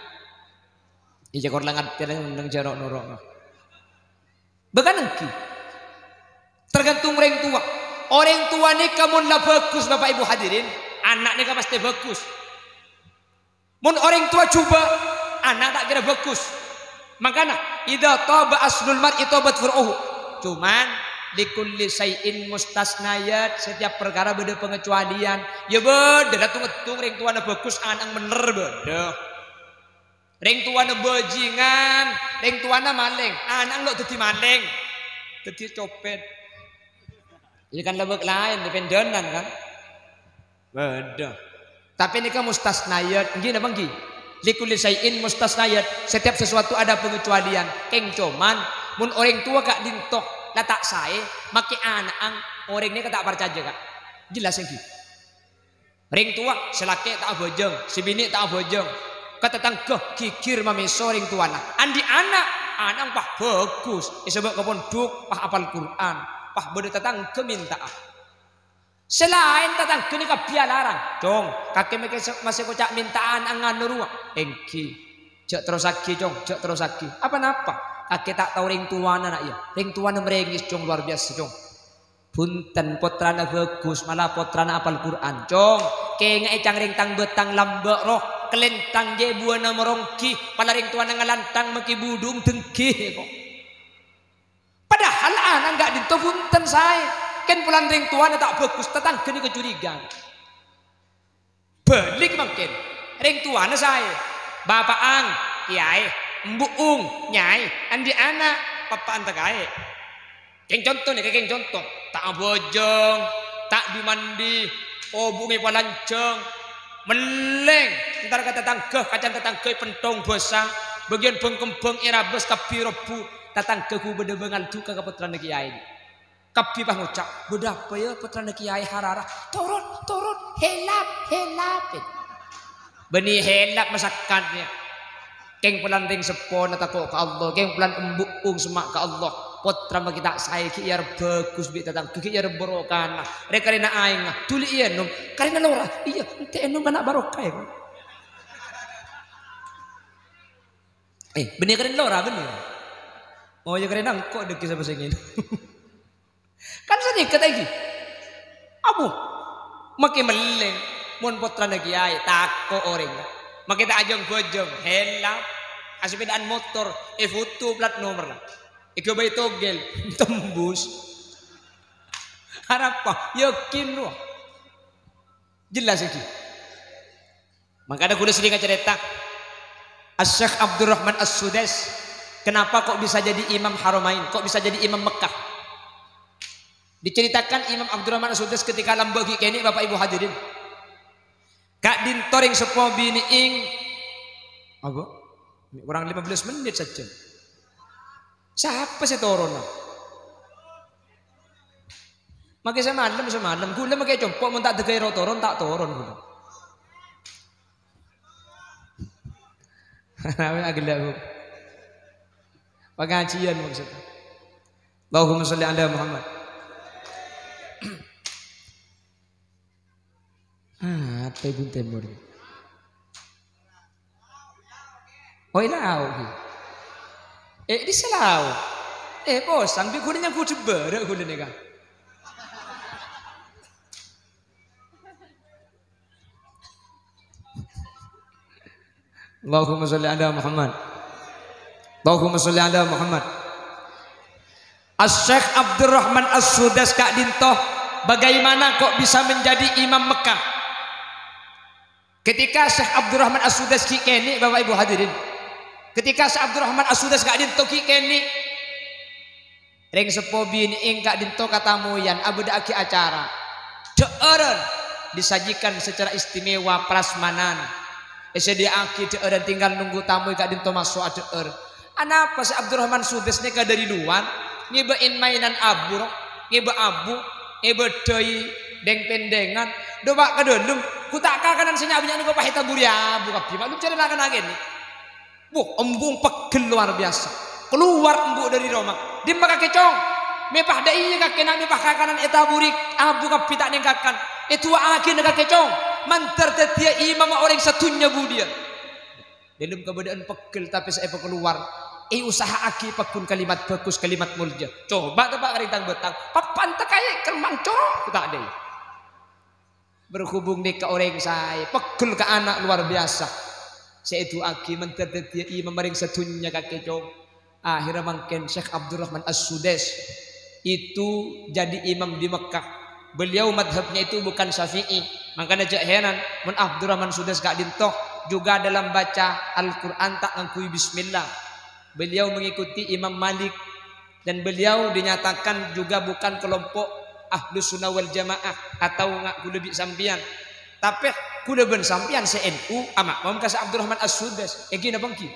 Ija kor langat terang nang jarok norok. Bekan engki. Tergantung orang tua. Orang tua ni kamu lah bagus Bapak Ibu hadirin. Anak ni kan pasti bagus. Mun orang tua coba, anak tak kira bagus. Makanya, idza taba aslul mar'i tabat furu'uhu. Cuman likulli syai'in mustasnayat, setiap perkara beda pengecualian. Ya beda datung-datung ring tuana bagus, anak bener beda. Ring tuana bajingan, ring tuana maling, anak lo dadi maling. Dadi copet. Ini kan lebek lain, dependenan kan. Beda. Tapi ini kan mustasnayat. Gini bang Gi. Likulli syai'in mustasnayat. Setiap sesuatu ada pengecualian. Keng cuman mun orang tua kak dintok letak saya make anak ang orang ini tak percaya kak. Jelas yang Gi. Ring tua selaki tak bojong, si bini tak bojong. Kata tangkeh kikir mameso ring tua nak. Andi anak pah bagus. Isebab kepondok pah apal Quran, pah beda tatang kemintaan. Selain tatang kini kabia larang, dong. Kakek masih kocak mintaan angan nurua. Engki, cek terus aki, dong, cek terus aki. Apa napa? Kakek tak tahu ring tuana nak ya. Ring tuana merengis, dong luar biasa, dong. Punten potrana bagus, malah potrana apal Quran, dong. Kenga ecang ring tang betang lambek roh, kelentang je buana merongki, malah ring tuana ngalantang maki budung tengki. Padahal anak enggak dinto punten saya. Kan pulang ring tuana tak bagus, tetangga ni kecurigaan. Balik mungkin ring tuana saya, bapak ang, kiai, mbuung, nyai, andi anak, papa anta kai. Keng contoh nih, keng contoh, tak bojong, tak dimandi, obungi palanceng, meleng. Ntar kata tetangga, kacan tetangga pentong bosa, bagian bengkembeng irabes tapi rebu, tetangga ku bedebengan duka keputusan kiai. Kapi bah ngucap, bedapa ya putrana kiai hararah, turun, helap. Beni helap masakannya. Keng pelan ring sepon atako ke Allah, keng pelan embuk semak ke Allah. Putra bagi tak saya ki yar bagus bi tatang, ki yar barokah. Rek karena aing, tuli iya nom, karena lora. Iya, ente nom anak barokah ya. Benih karena lora benih. Oh ya karena kok deki sama sengin. Kan sedikit lagi. Abu makin meleng mun putra kiai tako orang. Makin tak ajong bojong helap asepedaan motor foto plat nomor lah. Iko bay togel tembus. Harap pa yakin lo. Jelas iki. Maka ada kuda sedikit cerita. Asy-Syaikh Abdurrahman As-Sudais, kenapa kok bisa jadi imam Haramain? Kok bisa jadi imam Mekah? Diceritakan Imam Abdurrahman As-Sudais ketika lambagi kene Bapak Ibu hadirin. Kak dintoring sepo bini ing apa? Kurang 15 menit saja. Siapa sih turun? Makai semalam gula makai compok mun tak degay turun tak turun gula. Nabi agak pengajian maksudnya. Allahumma sholli ala Muhammad. Apa ibu temur? Oh ilau. Di selau. Bosan bi gulanya ku jebere gulane kan. Allahumma sholli ala Muhammad. Allahumma sholli ala Muhammad. Syekh Abdurrahman As-Sudas Kak Dintoh, bagaimana kok bisa menjadi imam Mekah? Ketika Syekh Abdurrahman As-Sudas kikeni, Bapak Ibu hadirin, ketika Syekh Abdurrahman As-Sudas Kak Dintoh kikeni, ring sepobi ini Kak Dintoh kata moyan abuda aki acara deeren disajikan secara istimewa prasmanan. Dia aki deeren tinggal nunggu tamu Kak Dintoh masuk deer. Anapa Syekh Abdurrahman Sudes nika dari luar ngibain mainan abu, ngiba abu, ngiba doi deng pendengan, doba ke dalam, ku tak kanan senyapnya nih kau pahita buri abu kapi, malu cari lakan lagi nih, embung pegel luar biasa, keluar embuk dari rumah, di maka kecong, mepah dai kakek nak mepah kanan eta buri abu kapi tak nengkakan, itu akhir nak kecong, mantar tetia imam orang satunya budia, dalam keadaan pegel tapi saya keluar. Usaha aki pakun kalimat bagus, kalimat mulja. Coba tebak karitang betang, papan tekai kermang corok tak ada. Berhubung nih ke orang saya, pegel ke anak luar biasa. Saya itu aki menterdetia imam maring satunya kakek cong. Akhirnya mungkin Syekh Abdurrahman As-Sudes itu jadi imam di Mekah. Beliau madhabnya itu bukan Syafi'i. Makanya jak heran, mun Abdurrahman Sudes Kak Dintoh juga dalam baca Al-Quran tak ngakui Bismillah. Beliau mengikuti Imam Malik dan beliau dinyatakan juga bukan kelompok Ahlus Sunnah wal Jamaah atau ngak kulebi sampian. Tapi kuleben sampian CNU amak mau kasih Abdurrahman As-Sudes. Gini bangki.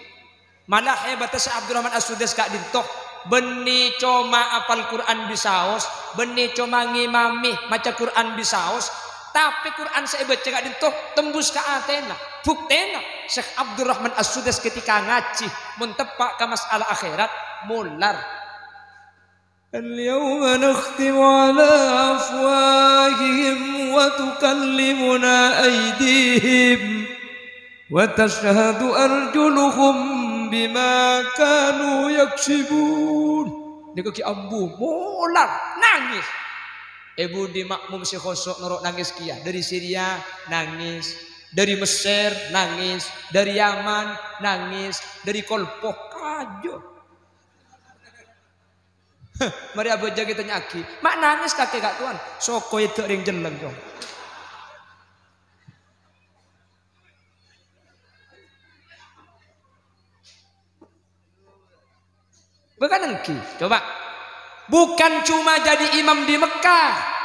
Malah hebat Syekh Abdurrahman As-Sudes Kak Dintoh beni coma apal Quran bisaos, beni coma ngimami maca Quran bisaos, tapi Quran saya baca Kak Dintoh tembus ke Athena. Buktena Syekh Abdurrahman As-Sudes ketika ngaji mentepak ke masalah akhirat mular. Al-yawma nakhtimu ala afwahihim wa tukallimuna aydihim wa tashhadu arjuluhum bima kanu yaksibun. Dia kaki ambu mular nangis. Ibu di makmum si khosok norok nangis kia dari Syria nangis. Dari Mesir nangis, dari Yaman nangis, dari Kolpo kajo. Mari abu jaga tanya aki, mak nangis kakek kak tuan, soko itu ring jeleng dong. Bukan engki, coba. Bukan cuma jadi imam di Mekah.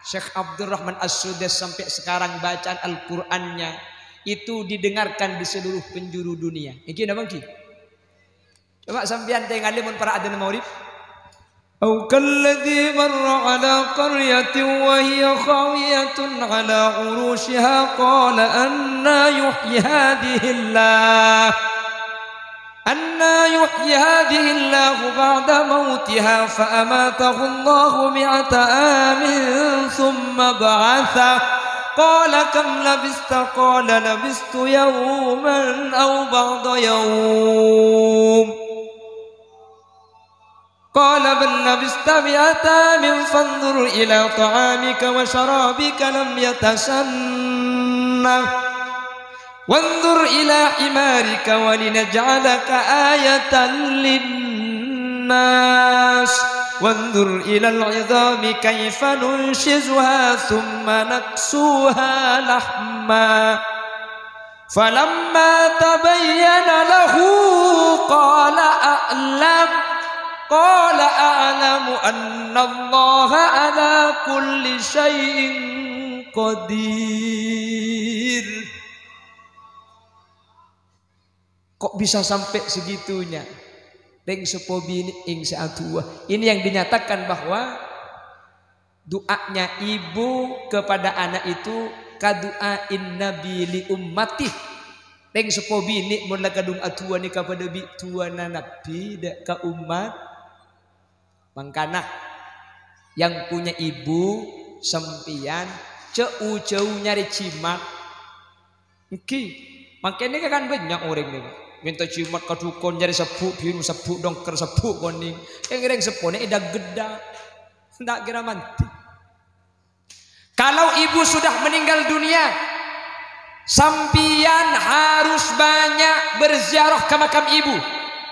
Syekh Abdurrahman As-Sudes sampai sekarang bacaan Al-Qur'annya itu didengarkan di seluruh penjuru dunia. Iki nama ki. Coba sampean tengok limun para adzan maulid. Au kalladzi marra ala qaryatin wa hiya khawiyatun ala urushiha qala anna yuhyi hadhihi Allah. أَنَّا يُحْيِي هَذِهِ اللَّهُ بَعْدَ مَوْتِهَا فَأَمَاتَهُ اللَّهُ مِائَةَ عَامٍ ثُمَّ بَعَثَهُ قَالَ كَمْ لَبِثْتَ قَالَ لَبِثْتُ يَوْمًا أَوْ بَعْضَ يَوْمٍ قَالَ بَلْ لَبِثْتَ مِائَةَ عَامٍ فَانظُرْ إِلَى طَعَامِكَ وَشَرَابِكَ لَمْ يَتَسَنَّهْ وانظر إلى حمارك ولنجعلك آية للناس وانظر إلى العظام كيف ننشزها ثم نكسوها لحما فلما تبين له قال أعلم أن الله على كل شيء قدير. Kok bisa sampai segitunya? Ring sepobi ini ing seatua. Ini yang dinyatakan bahwa doanya ibu kepada anak itu kaduain nabi li ummati. Ring sepobi ini mun kadung atua ni kepada bi tuana nabi dak ka umat. Mangkana yang punya ibu sampian ceu nyari cimak. Iki makanya kan banyak orang ni. Minta cimat kadukon jadi sepuk biru sepuk dongker sepuk koning yang sepone ida geda ndak kira mati. Kalau ibu sudah meninggal dunia sampian harus banyak berziarah ke makam ibu.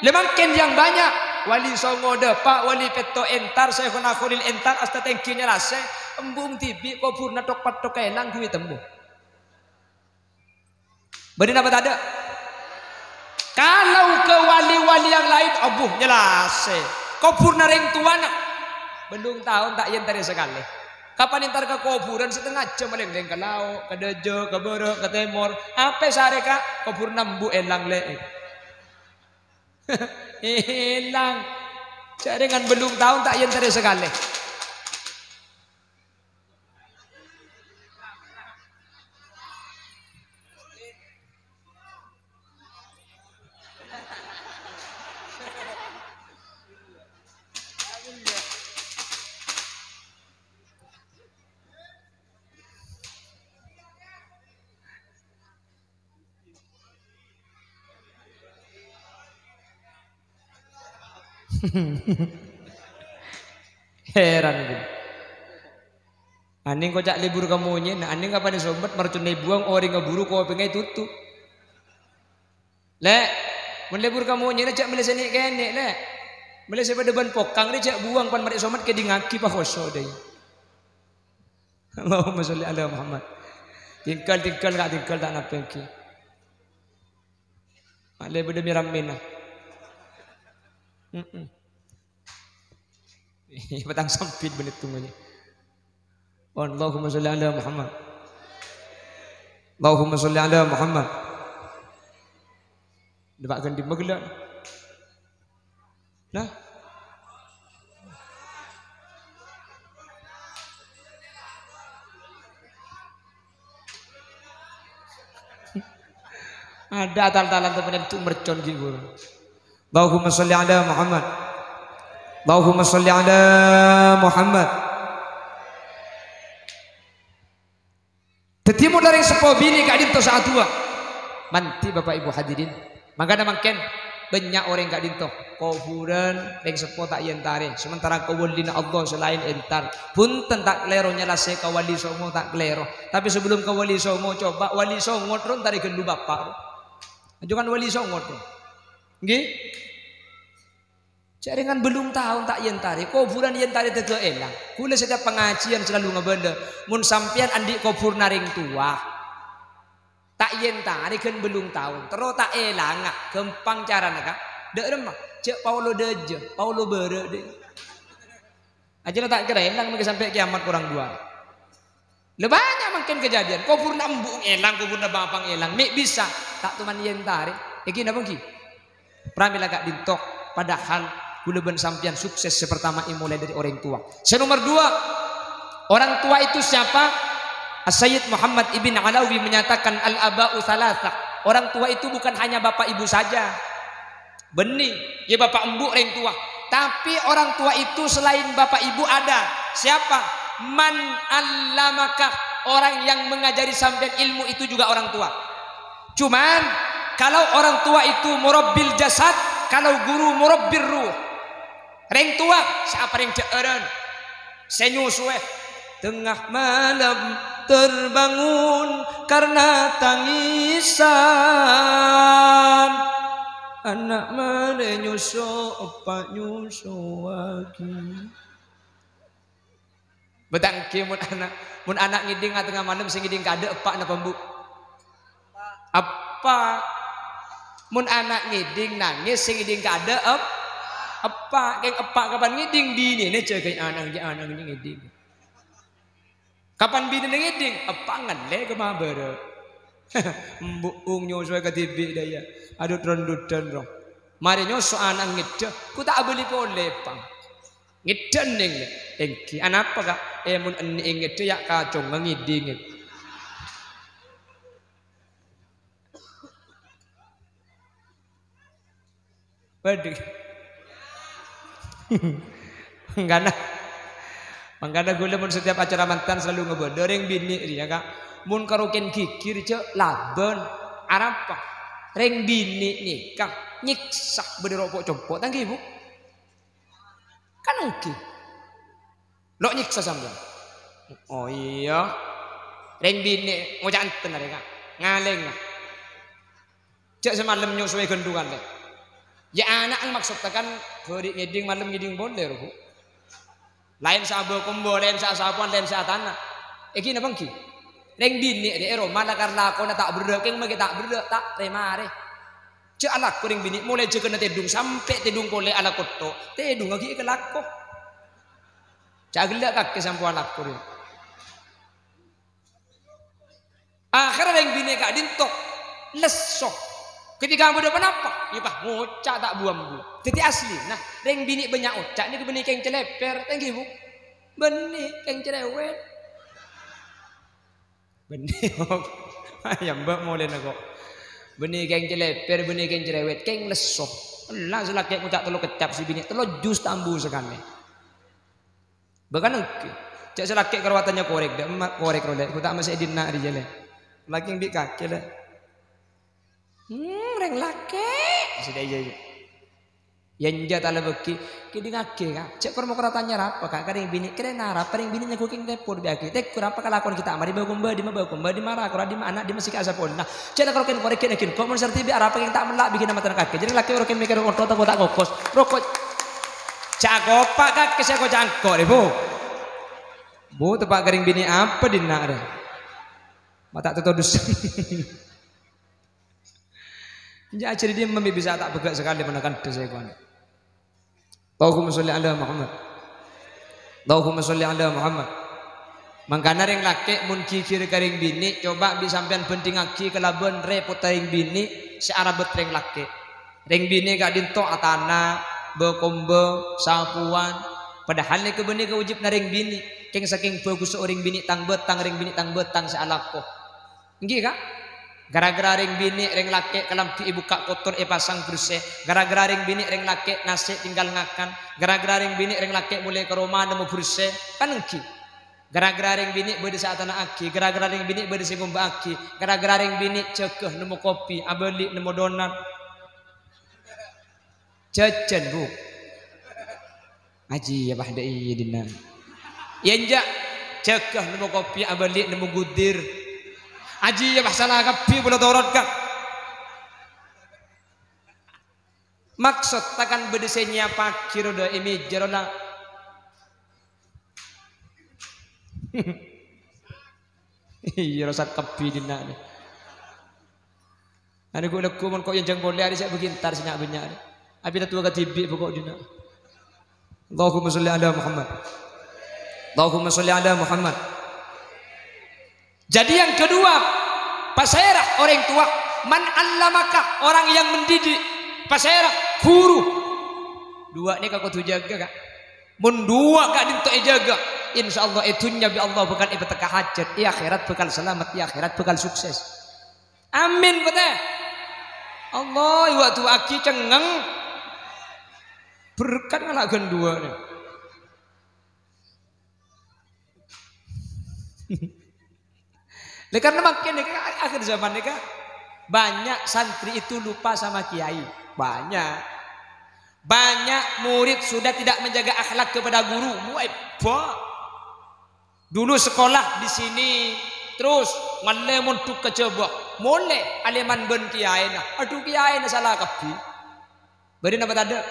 Lemakin yang banyak wali songo depak wali peto entar saya kena khulil entar asta tengkinya rase embung tibi kubur natok patok elang gue temu berin apa tak ada kalau ke wali-wali yang lain abuh nyelase kubur nareng tuana belum tahun tak yen tadi sekali kapan entar ke kuburan setengah jam meleng ke laut ke dejo ke berek ke timur apa sare kak kubur nambu elang le hilang jaringan belum tahun tak yen tadi sekali heran gitu. Aning kocak libur kamunya, nah aning kapan sobat mercun buang orang ngeburu kau pengen tutup. Le, melibur kamunya nak cak meleseni kene le, melese pada ban pokang ni cak buang pan mereka sobat ke dingaki pa khoso deh. Allahumma sholli ala Muhammad. Tinggal tak nak pergi. Ale pada miram mina. Batang sempit benet tunggunya. Allahumma sholli ala Muhammad. Allahumma sholli ala Muhammad. Debakkan di magelan. Nah. Ada tal-talan teman itu mercon gitu. Allahumma sholli ala Muhammad. Allahumma sholli ala Muhammad. Tetimu dari sepo bini kak dinto saat dua. Manti bapak ibu hadirin. Maka makin banyak orang kak dinto. Kuburan yang sepo tak yentare. Sementara kawalina Allah selain entar. Punten tak klero nyalase kawali songo tak klero. Tapi sebelum kawali songo coba wali songo tron tarik kendu bapak. Jangan wali songo tron. Nggih. Jaringan belum tahu tak yentari kuburan yentari tege elang kula setiap pengajian selalu ngebenda mun sampean andi kubur naring tua tak yentari kan belum tahu terus tak elang gempang carana kak dek remah cek Paulo deje Paulo bere de aja tak kira elang mungkin sampai kiamat kurang dua le banyak makin kejadian kubur nambung elang kubur nabapang elang mik bisa tak tuman yentari iki napa ki pramila kak dintok padahal kula ben sampean sukses sepertama mulai dari orang tua. Nomor dua, orang tua itu siapa? As-Sayyid Muhammad Ibn Alawi menyatakan al-aba'u thalatha. Orang tua itu bukan hanya bapak ibu saja. Benih, ya bapak embu orang tua. Tapi orang tua itu selain bapak ibu ada. Siapa? Man allamaka. Orang yang mengajari sampean ilmu itu juga orang tua. Cuman kalau orang tua itu murabbil jasad, kalau guru murabbir ruh. Reng tua siapa yang jeren senyusue tengah malam terbangun karena tangisan anak mana nyusu opak nyusu lagi betangki mun anak ngiding tengah malam sing ngiding kade epak na pembu apa mun anak ngiding nangis sing ngiding kade apa keng apa kapan ngiding dini ne cek anak ngiding kapan bini ngiding apa ngalle ke mabere mbung nyosoi ke tibi daya aduh rendut roh mari nyoso anak ngide ku tak beli pole pang ngiden ning engki anak apa kak mun eni ngide ya kacung ngiding waduh Mangkana gula mun setiap acara mantan selalu ngebodoreng bini dia kak mun karoken kikir cek laban arapa reng bini nikah nyiksa bederopok compok tangki ibu kan oke lo nyiksa sambil oh iya reng bini ngojanten ada kak ngaleng cek semalam nyusui gendungan deh Ya anak yang maksud tekan beri ngiding malam ngiding boleh roh. Lain sabo kombo, lain sa sapuan, lain sa tanah. Iki napa ki? Reng bini de ero mana karena aku tak berdek keng magi tak berdek tak remare. Cek alak ko ring bini mulai cek kena tedung sampai tedung kole ala koto. Tedung lagi ke lakko. Cak gelak kak kesampu alak ko ring. Akhirnya reng bini kak dintok lesok. Ketika kamu depan apa? Ya pak ngocak tak buam bu. Jadi asli. Nah, reng bini banyak ocak ni benih keng celeper, tengki bu. Benih keng cerewet. Benih. Ayam mbak mulai nak. Benih keng celeper, benih keng cerewet, keng lesok. Allah selaki ngocak telo kecap si bini, telo jus tambu sekali. Bahkan engke. Cak selaki kerawatannya korek, dak emak korek rolek. Ku tak masih dina di jalan. Lagi mbik kaki dah. Reng laki sudah iya. Yang jat ala beki kini ngake kak. Cek permukara tanya apa kak? Kadang bini keren narap. Kadang bini nyaku king depur biaki. Tek kurang apa kalakon kita amari bagumba di bagumba di marah. Kurang di anak di masih kasapon. Nah cek kalau ken korek ken kau menserti bi arapa yang tak melak bikin nama tanah kaki. Jadi laki orang ken mikir orang tua tak kokos. Rokok cakopak kak kesya kau cangkok deh bu. Bu tepak kering bini apa di nak deh. Mata tutudus. Jadi dia memang bisa tak begak sekali menekan dosa ikhwan. Allahumma sholli ala Muhammad. Allahumma sholli ala Muhammad. Mangkana ring laki mun kikir karing bini coba bisa sampean penting aki kelaban repot ring bini searah bet ring laki. Ring bini gak dinto atana bekombe sapuan padahal ni ke bini ke wajib na ring bini keng saking bagus orang bini tang betang ring bini tang betang sealako. Nggih kak? Gara-gara ring bini ring laki kalampi ibu kak kotor pasang bersih. Gara-gara ring bini ring laki nasi tinggal ngakan. Gara-gara ring bini ring laki mulai ke rumah nemu bersih kan engki. Gara-gara ring bini berde saat anak aki. Gara-gara ring bini berde segomba aki. Gara-gara ring bini cekeh nemu kopi abeli nemu donat. Jajan bu. Aji ya bahda iya dina. Yenja cekeh nemu kopi abeli nemu gudir. Aji ya masalah kapi boleh torot kan. Maksud takkan berdesenya pakir udah ini jerona. Iya rasa kapi di nak. Ada gue lekuk mon kok yang jeng boleh ada saya begintar senyak banyak. Abi tua ketibi pokok di nak. Allahumma sholli ala Muhammad. Allahumma sholli ala Muhammad. Jadi yang kedua, paserah orang tua, man allamaka orang yang mendidik, paserah guru. Dua ni kau tu jaga kak. Mun dua kak dinto jaga, insyaallah itunya bi Allah bukan ibtaka hajat, i akhirat bekal selamat, i akhirat bekal sukses. Amin betul. Allah waktu aki cengeng berkat anak kedua ni. Karena makin akhir zaman ini banyak santri itu lupa sama kiai, banyak murid sudah tidak menjaga akhlak kepada guru. Dulu sekolah di sini terus ngalemun tuk kecebuak mulai aleman ben kiai na aduh kiai na salah kapi beri nama tanda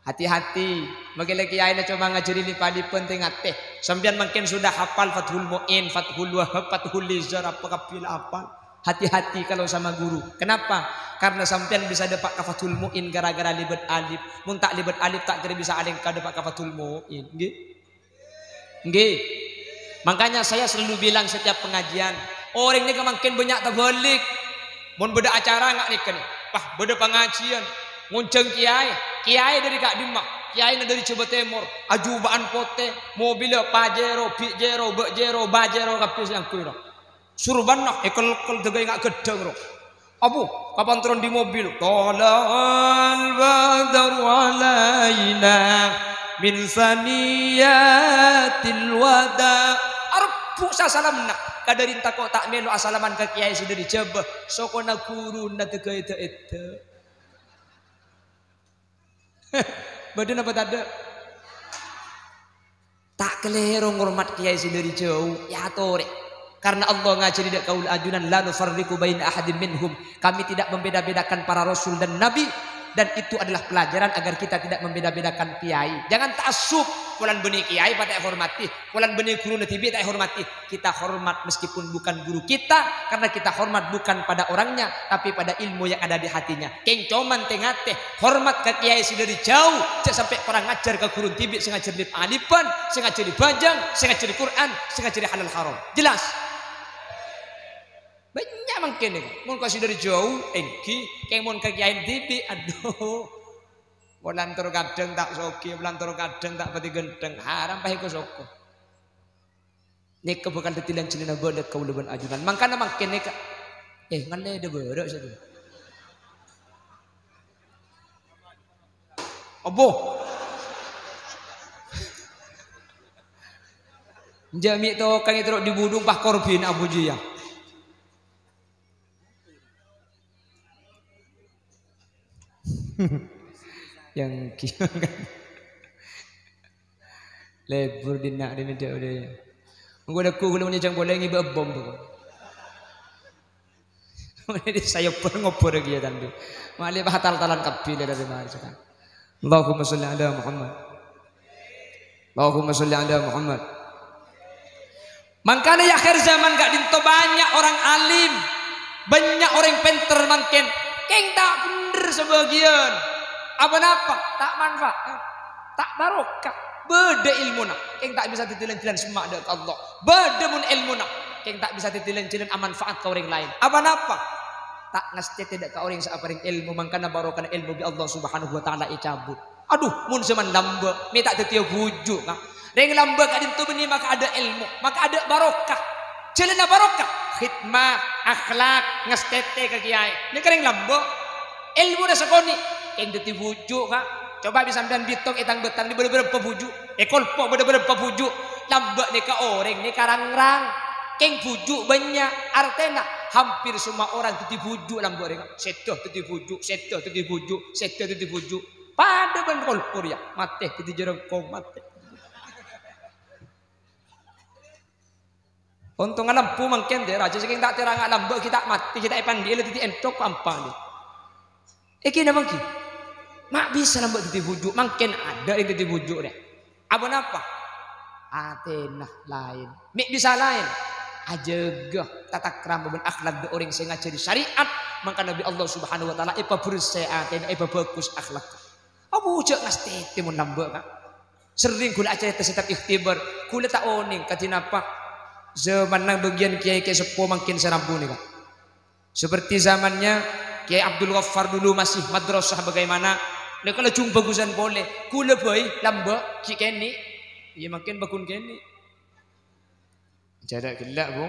hati-hati magila kiai na cuma ngajari lipa di penting ate sambian makin sudah hafal Fathul Mu'in, Fathul Wahab, Fathul Lizar apa kapil apa. Hati-hati kalau sama guru. Kenapa? Karena sampean bisa dapat ka Fathul Mu'in gara-gara libet alif. Mun tak libet alif tak kira bisa aleng ka dapat ka Fathul Mu'in. Nggih. Nggih. Makanya saya selalu bilang setiap pengajian, orang ini makin banyak tabalik. Mun beda acara enggak nih kan. Wah, beda pengajian. Ngunceng kiai dari Kak Dimak, kiai dari Coba Timur, ajubaan pote, mobil Pajero, Pijero, Bejero, Bajero kapis yang kira. Surban nak ekol tegay ngak gedeng ro. Abu, kapan turun di mobil? Talal badru alaina min saniyatil wada. Arbu sasalam nak kadarin tako tak melu asalaman ke kiai sudah dicoba. Sokona guru na tegay eta. Badan apa tanda? Tak keliru ngurmat kiai sendiri jauh. Ya tore. Karena Allah ngajari dak kaul ajunan la nufarriqu baina ahadin minhum. Kami tidak membeda-bedakan para rasul dan nabi. Dan itu adalah pelajaran agar kita tidak membeda-bedakan kiai. Jangan ta'assub. Fulan benih kiai pada hormati, fulan benih guru netibi tak hormati. Kita hormat meskipun bukan guru kita, karena kita hormat bukan pada orangnya, tapi pada ilmu yang ada di hatinya. Keng coman tengate hormat ke kiai dari jauh, sampai orang ngajar ke guru netibi, sengajar di alipan, sengajar di bajang, sengajar di Quran, sengajar di halal haram. Jelas? Banyak mungkin nih. Mun kasih dari jauh, engki, keng mun ke kiai netibi, aduh. Bulan turu kadang tak soki, bulan turu kadang tak pati gendeng, haram pahe ko soko. Nek bakal ditilan cilina bolet kau leban ajunan. Mangkana makin nek ngene de beurek satu. Obo. Jami to kang itu dibudung pah korbin Abu Jiyah. Yang gimana lebur dinak di media udah gue ada kuku lemun yang boleh ngiba bom tuh ini saya pun ngopor lagi ya tadi malih batal-talan kabil dari mana sekarang. Allahumma sholli ala Muhammad, Allahumma sholli ala Muhammad. Makanya ya akhir zaman gak dinto banyak orang alim, banyak orang pinter makin keng tak bener sebagian. Apa-apa tak manfaat, tak barokah. Beda ilmuna, keng tak bisa ditilan-tilan semak dari Allah. Beda mun ilmuna, keng tak bisa ditilan-tilan amanfaat ke orang lain. Apa-apa tak ngasti tidak ke orang seaparing ilmu, mangkana barokah ilmu bi Allah Subhanahu wa taala icabut. Aduh, mun seman lamba, mi tak tetiau bujuk kan. Reng lamba kadin tu benih maka ada ilmu, maka ada barokah. Celana barokah, khidmah, akhlak, ngastete ke kiai. Ni kering lamba, ilmu dah sekoni. Yang deti bujuk kak, coba bisa sampean bitong itang betang di bener-bener pebujuk, kolpo bener-bener pebujuk, lambak nih ke orang nih karangrang, keng bujuk banyak, artinya hampir semua orang teti bujuk lambak mereka, seto teti bujuk, seto teti bujuk, seto teti bujuk, pada bener kolpo ya, mate teti jerengkong mate. Untung lampu mungkin deh, raja sekarang tak terang lambak kita mati kita ipan dia teti entok pampang nih. Kena mungkin. Mak bisa nambah titi bujuk, makin ada yang titi bujuk deh. Apa? Atenah lain. Mik bisa lain. Ajegah tata krama dan akhlak de orang sing ngajari syariat, maka Nabi Allah Subhanahu wa taala ipa bersih-aten, ipa bagus akhlak. Apa ujak ngasti timun nambah kan? Sering kula acara setiap ikhtibar, kula tak oning katinapa zaman nang bagian kiai-kiai sepuh makin serambu nih kan. Seperti zamannya Kiai Abdul Ghaffar dulu masih madrasah bagaimana? Nah kalau jumpa bagusan boleh, kula boy lamba si Kenny, iya makin bakun Kenny. Jadak gelak bu,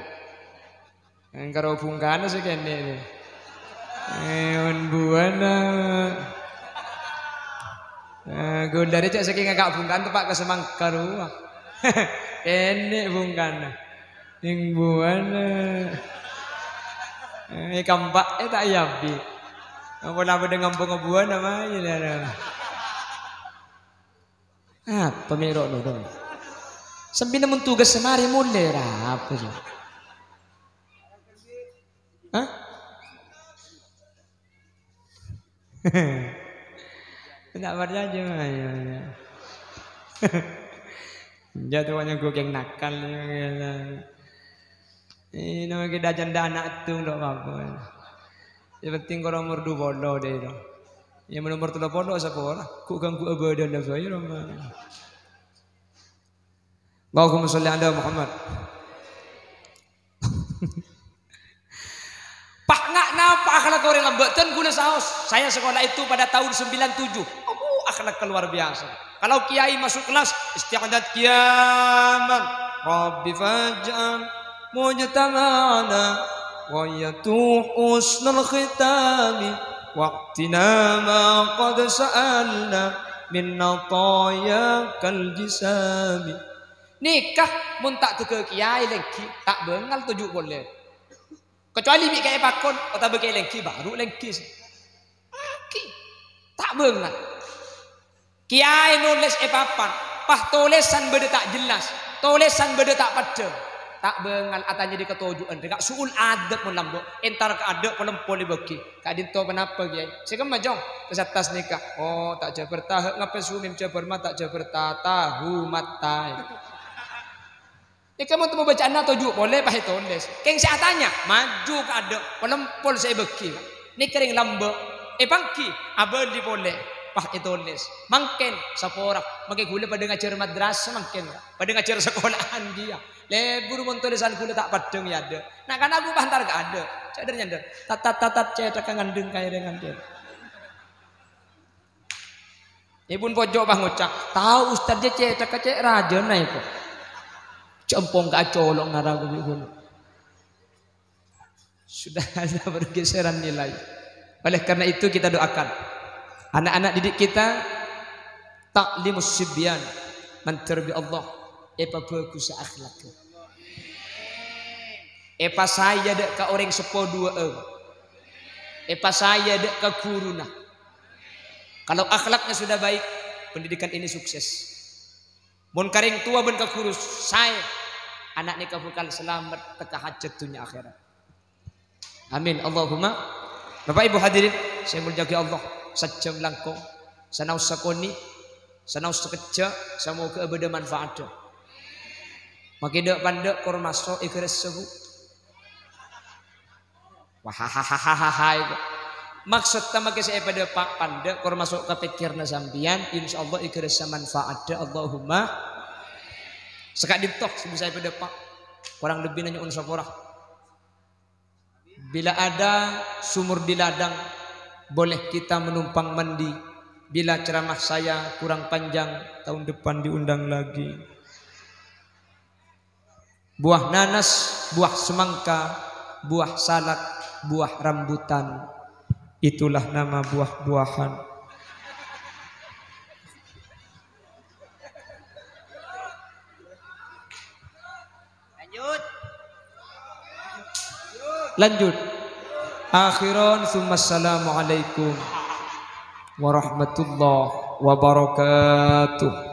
engkau bungkana si Kenny ini. Buana, gondari cak saking agak bungkan tu pak kesemang karuah. Kenny bungkana, yang buana. Kampak tak yabi. Aku nak dengan pengebuan namanya. Pemirok dong. Sambil namun tugas semari mulai apa sih? Hah? Tidak berjanji aja. Jatuhnya gue yang nakal. Ini nama kita janda anak tu dok apa? Yang penting kalau nomor 2 bodoh deh dong. Yang nomor 3 bodoh siapa orang? Ku ganggu abadan dah saya ramai. Allahumma sholli ala Muhammad. Pak ngak napa akhlak orang lambatan gula saus. Saya sekolah itu pada tahun 97. Akhlak luar biasa. Kalau kiai masuk kelas istiqadat kiaman. Rabbi faj'al mujtama'ana wa yatuh usnul khitami waqtina ma qad sa'alna min nataya kal jisami. Nikah mun tak teu kiai lengki tak bengal tujuh boleh. Kecuali mi kiai pakon atau kiai lengki baru lengki. Tak bengal. Kiai nulis papan, pah tulisan beda tak jelas, tulisan beda tak pada. tak bengal atanya di ketujuan dekat suul adat mun lambo entar ke adat pelempol bagi kak dinto kenapa kiai saya kan majong ke atas nikah oh tak jabar tahak ngapa sumim jabar mata jabar tahu mata ini kamu mau bacaan atau juga boleh pak tulis keng saya tanya maju ke adat pelempol saya bagi ini kering lambo pangki abadi boleh pak tulis mungkin saporak makai gula pada ngajar madrasah mungkin pada ngajar sekolahan dia lebur mun tulisan gula tak padeng ya ada nah kan aku bantar gak ada cadar nyandar tatat cetak ngandeng kaya dengan dia ibun pojok bang ngucap tahu ustaz dia cetak cek raja naik kok cempong gak colok ngaragu ibun sudah ada pergeseran nilai oleh karena itu kita doakan anak-anak didik kita taklimus sibyan menterbi Allah epa bagus akhlaknya epa saya dek ke orang sepo dua epa saya dek ke guruna kalau akhlaknya sudah baik pendidikan ini sukses mun karing tua ben ke guru saya anak nikah bakal selamat teka hajat dunia akhirat amin Allahumma. Bapak Ibu hadirin saya muljaki Allah sajam langkong sanau sakoni sanau sekeja semoga abada manfaatnya makin dek pandek kor masuk ikhlas sebu wahahahahaha maksud tamake saya pada pak pandek kor masuk ke pikirna sambian insyaallah ikhlas manfaatnya Allahumma sekak ditok saya pada pak kurang lebih nanya unsur porah bila ada sumur di ladang boleh kita menumpang mandi. Bila ceramah saya kurang panjang, tahun depan diundang lagi. Buah nanas, buah semangka, buah salak, buah rambutan. Itulah nama buah-buahan. Lanjut. Akhiran assalamualaikum warahmatullahi wabarakatuh.